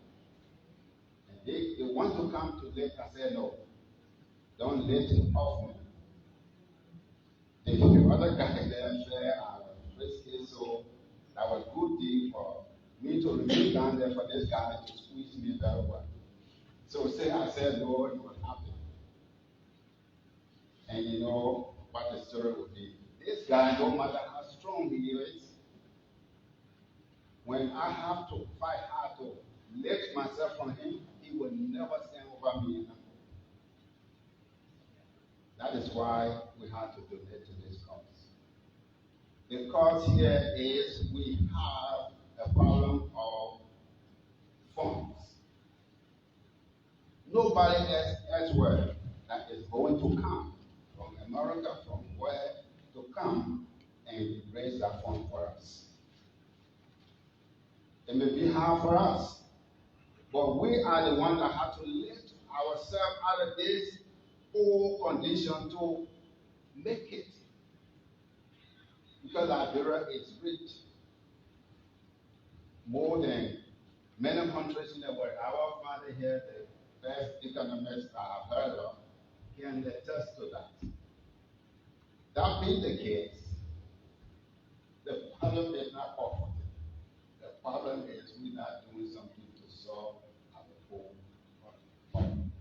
And they want to come to lift. I said, no, don't lift him off me. The other guy there said I was risky, so that was a good deal for me to remain down there for this guy to squeeze me very well. So I said, no, it was happen. And you know what the story would be. This guy, no matter how strong he is, when I have to fight hard to lift myself from him, he will never stand over me anymore. That is why we have to donate to this cause. The cause here is we have a problem of funds. Nobody else elsewhere that is going to come from America, from where to come and raise that fund for us. It may be hard for us, but we are the ones that have to lift ourselves out of this poor condition to make it. Because Liberia is rich more than many countries in the world. Our father here, the best economist I have heard of, can attest to that. That being the case, the problem is not poverty. The problem is we're not doing something to solve our poor problem.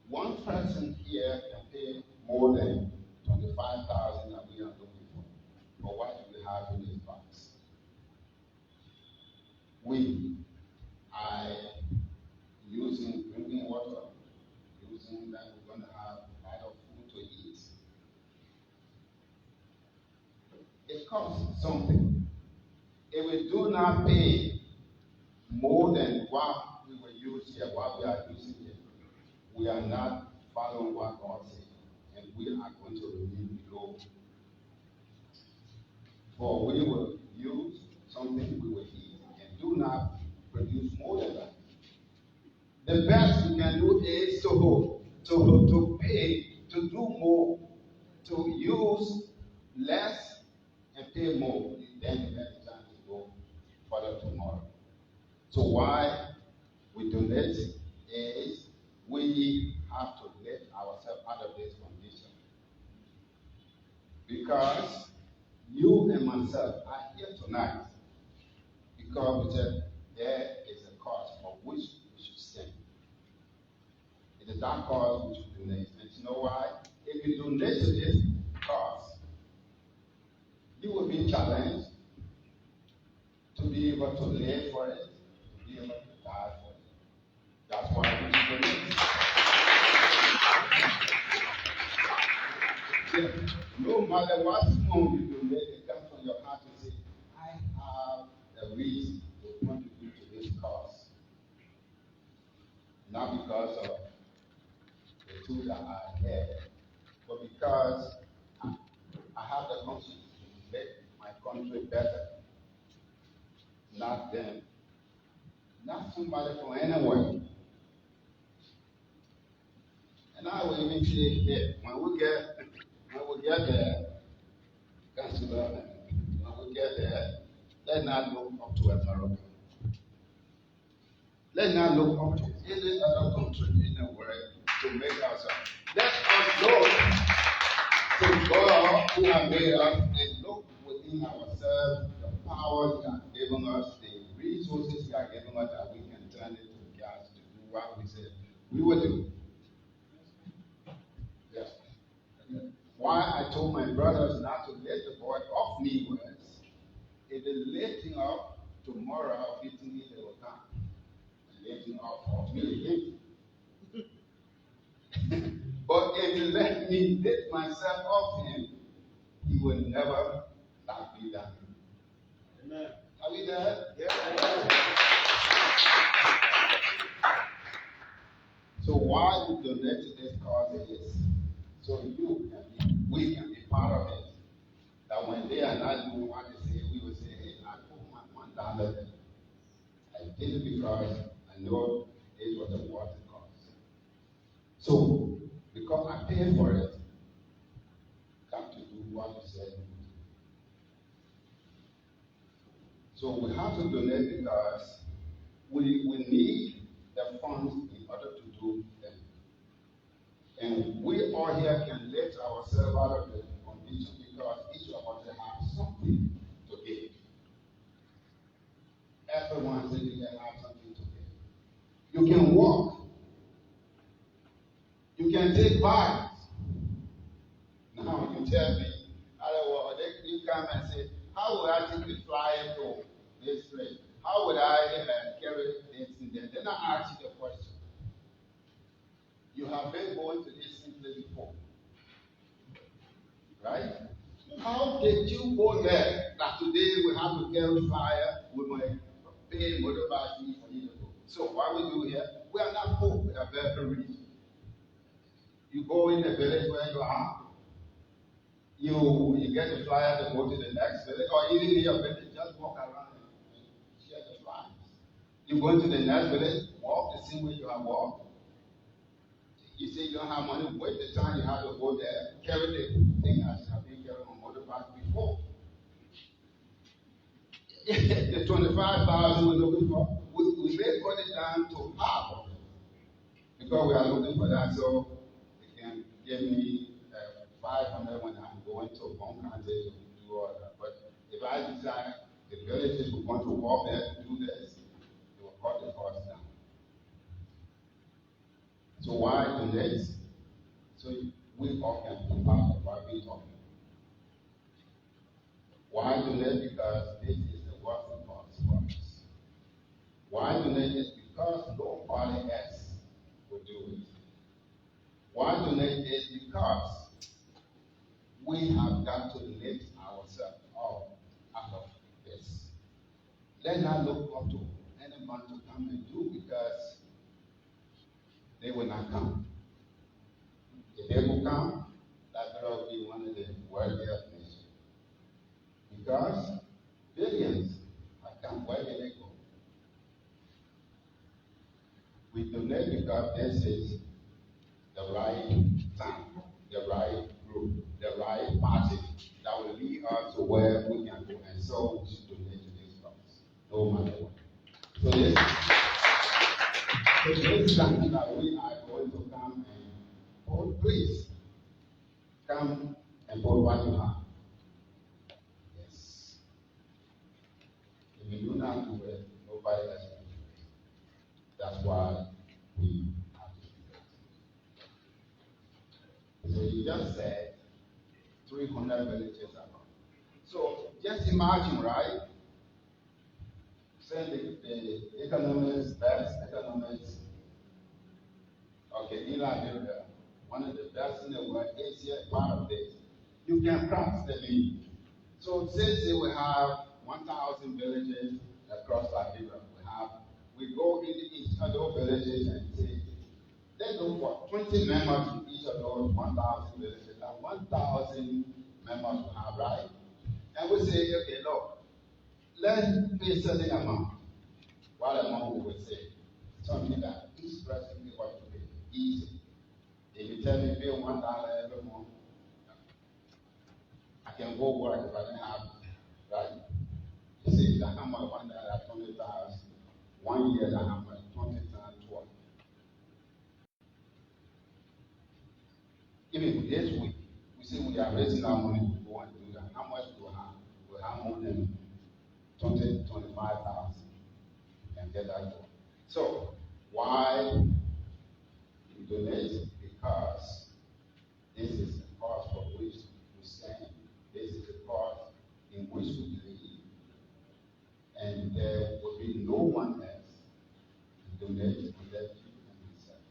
One person here can pay more than 25,000 that we are looking for. But what do we have in this box? We are using drinking water, using that we're going to have a lot of food to eat. It costs something. If we do not pay more than what we will use here, what we are using here, we are not following what God said, and we are going to remain below. For we will use something we will eat, and do not produce more than that. The best we can do is to pay, to do more, to use less and pay more. Then you have the chance to go further tomorrow. So why we donate is we have to lift ourselves out of this condition. Because you and myself are here tonight because we said there is a cause for which we should stand. It is that cause we should donate. And you know why? If you donate to this cause, you will be challenged to be able to live for it, to be able to die for it. That's why we should donate. No matter what small you donate, it comes from your heart to say, I have the reason to contribute to this cause. Not because of the two that are here, but because I have the conscience to make my country better. Not them. somebody from anywhere. And I will even say, yeah, when we get there, Councilor, when we get there, let's not look up to America. Let's not look up to any other country in the world to make ourselves. Let us go to God who has made us and look within ourselves the powers He has given us, the resources He has given us that we can turn it to gas to do what we said we will do. Yes. Why I told my brothers not to let the boy off me was, if they lift him up tomorrow, 15 years they will come. Lift him up off me again. But if you let me lift myself off him, he will never let me down. Amen. Are we there? Yeah. So why we donate to this cause is so we can be part of it. That when they are not doing what they say, we will say, hey, I put my $1 there. I did it because I know it was a worth it cost. So, because I paid for it, got to do what you said. So we have to donate because we need the funds in order to do them. And we all here can lift ourselves out of the condition because each of us has something to give. Everyone says they have something to give. You can walk. You can take bikes. Now you tell me, you come and say, how would I take the flyer to this place? How would I carry this in there? Then I ask you the question. You have been going to this place before. Right? How did you go there? That today we have to carry flyer, we might pay motorbike fee for you to go. So what we do here, we are not poor, we are very, very rich. You go in the village where you are, you get the flyer to go to the next village, or even in your village, just walk around and share the flyers. You go to the next village, walk the same way you have walked. You say you don't have money, wait the time you have to go there, carry the thing as you have been carrying on motorbike before. The 25,000 we're looking for, we may cut it down to half of it. Because we are looking for that, so they can give me 500 when I'm going to one country to do all that. But if I decide the villages we want to walk there to do this, they will cut the cost down. So why donate? So we all can be part of what we're talking. Why donate? Because this is the working cost for us. Why donate? Is because nobody else will do it. Why donate? Is because we have got to lift ourselves up out of this. Let's not look up to anyone to come and do because they will not come. If they will come, that will be one of the wealthiest nations. Because billions have come. Where did they go? We donate because this is the right time, the right group, the right party that will lead us to where we can go. And so we should donate to this cause, no matter what. So this is something that we are going to come and hold. Please come and hold what you have. Yes. If you do not do it, nobody else will do it. That's why we have to do it. So you just said 300 villages around. So just imagine, right? Say the economics, best economics. Okay, in Liberia, one of the best in the world, Asia, part of this. You can cross the limit. So since we have 1,000 villages across Liberia, we go in each of those villages and say, let's look for 20 members in each of those 1,000 villages. And 1,000 members we have, right? And we say, okay, look, let's pay a certain amount. What amount we will say? something that each person is going to pay. Easy. If you tell me pay $1 every month, I can go work if I don't have it. Right? You see, the hammer $1 at 20,000. 1 year, the hammer 20 times 12. Even this week, we say we are raising our money to go and do that. How much do we have? We have more than 25,000 and get that done. So, why we donate? Because this is the cause for which we stand. This is the cause in which we believe. And there will be no one else to donate to that you and myself.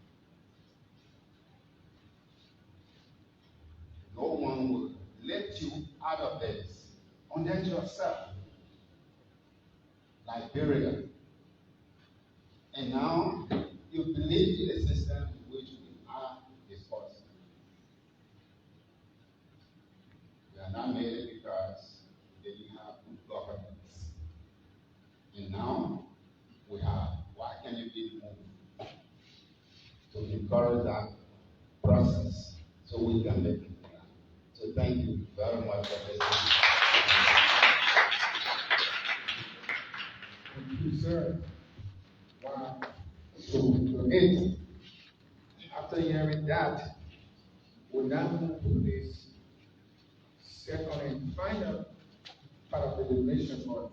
No one will let you out of this unless yourself. Liberian. And now you believe in the system in which we are discussing. We are not made it because we didn't have good governance. And now we have. Why can you be moved? To encourage that process so we can make it. So thank you very much for listening. Thank you, sir. Wow. So, donate. After hearing that, we'll now move to this second and final part of the donation. But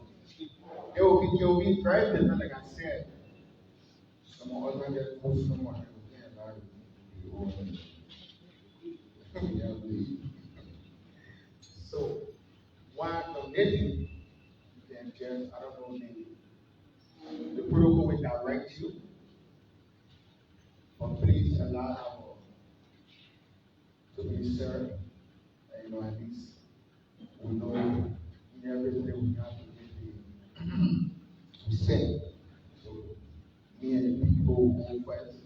it will be very different, like I said. Some of us get close, someone who can't allow you So, while donating, you can just, I don't know, the protocol will direct you. But please allow to be served. And at least we know in everything we have to give the say. So me and the people who first.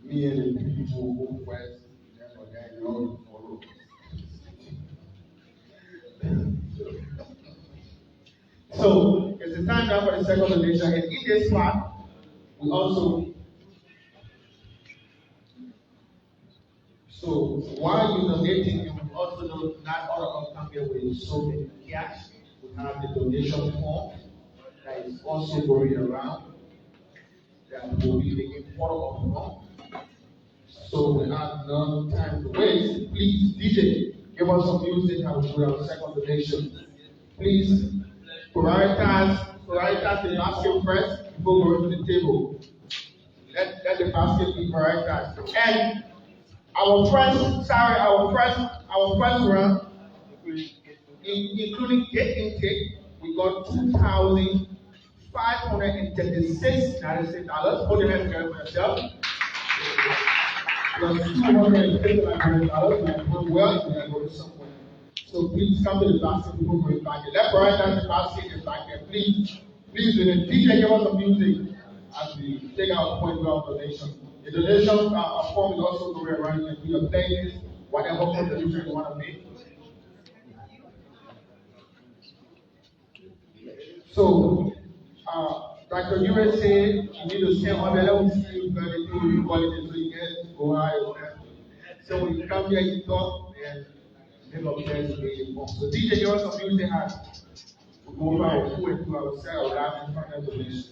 Me and the people who first, therefore they know to follow. So it's the time now for the second donation. And in this part, we also while you're donating, you will also know not all of us come here with so many cash. We have the donation form that is also going around that will be the important of form. So we have no time to waste. Please, DJ, give us some music and we'll do our second donation. Please prioritize the basket first before going to the table. Let the basket be prioritized. And our first round, including gate intake, we got $2,536. Put your hands together for yourself. Plus $250. Well, you can go to somewhere. So please come to the basket before going back. Let's prioritize the basket and back there. Please, DJ, give us some music as we take our point of donation. The donation form is also going around. You can do your playlist, whatever contribution you want to make. So, Dr. Ure said you need to send on the level to you, but if you quality so you get go higher. So when you come here, you talk and make up there to be informed. So DJ, give us some music as we go around 2 and 2 ourselves, rather than final donation.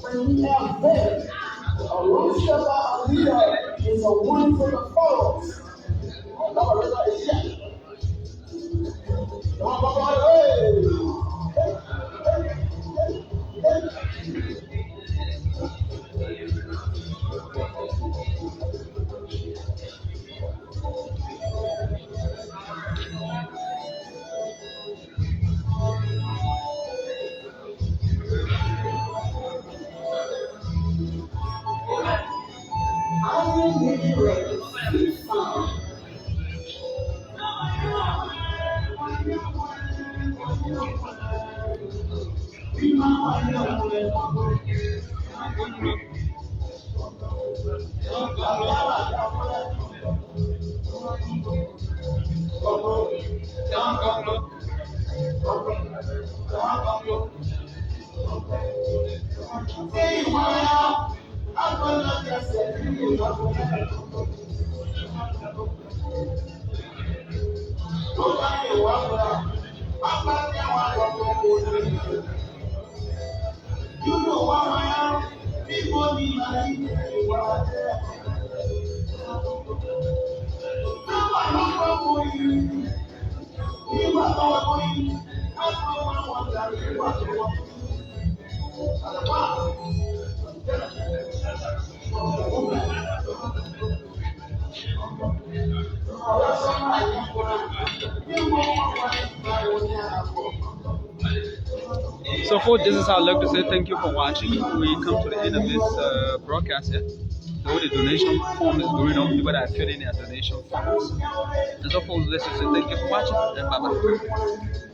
When we have faith, a road step out a leader is a one for the followers. You know why I am? People need my So, folks, this is how I'd like to say thank you for watching. We come to the end of this broadcast here. Though the donation form is going on, people that are filling their donation forms. And so, folks, let's just say thank you for watching and bye bye.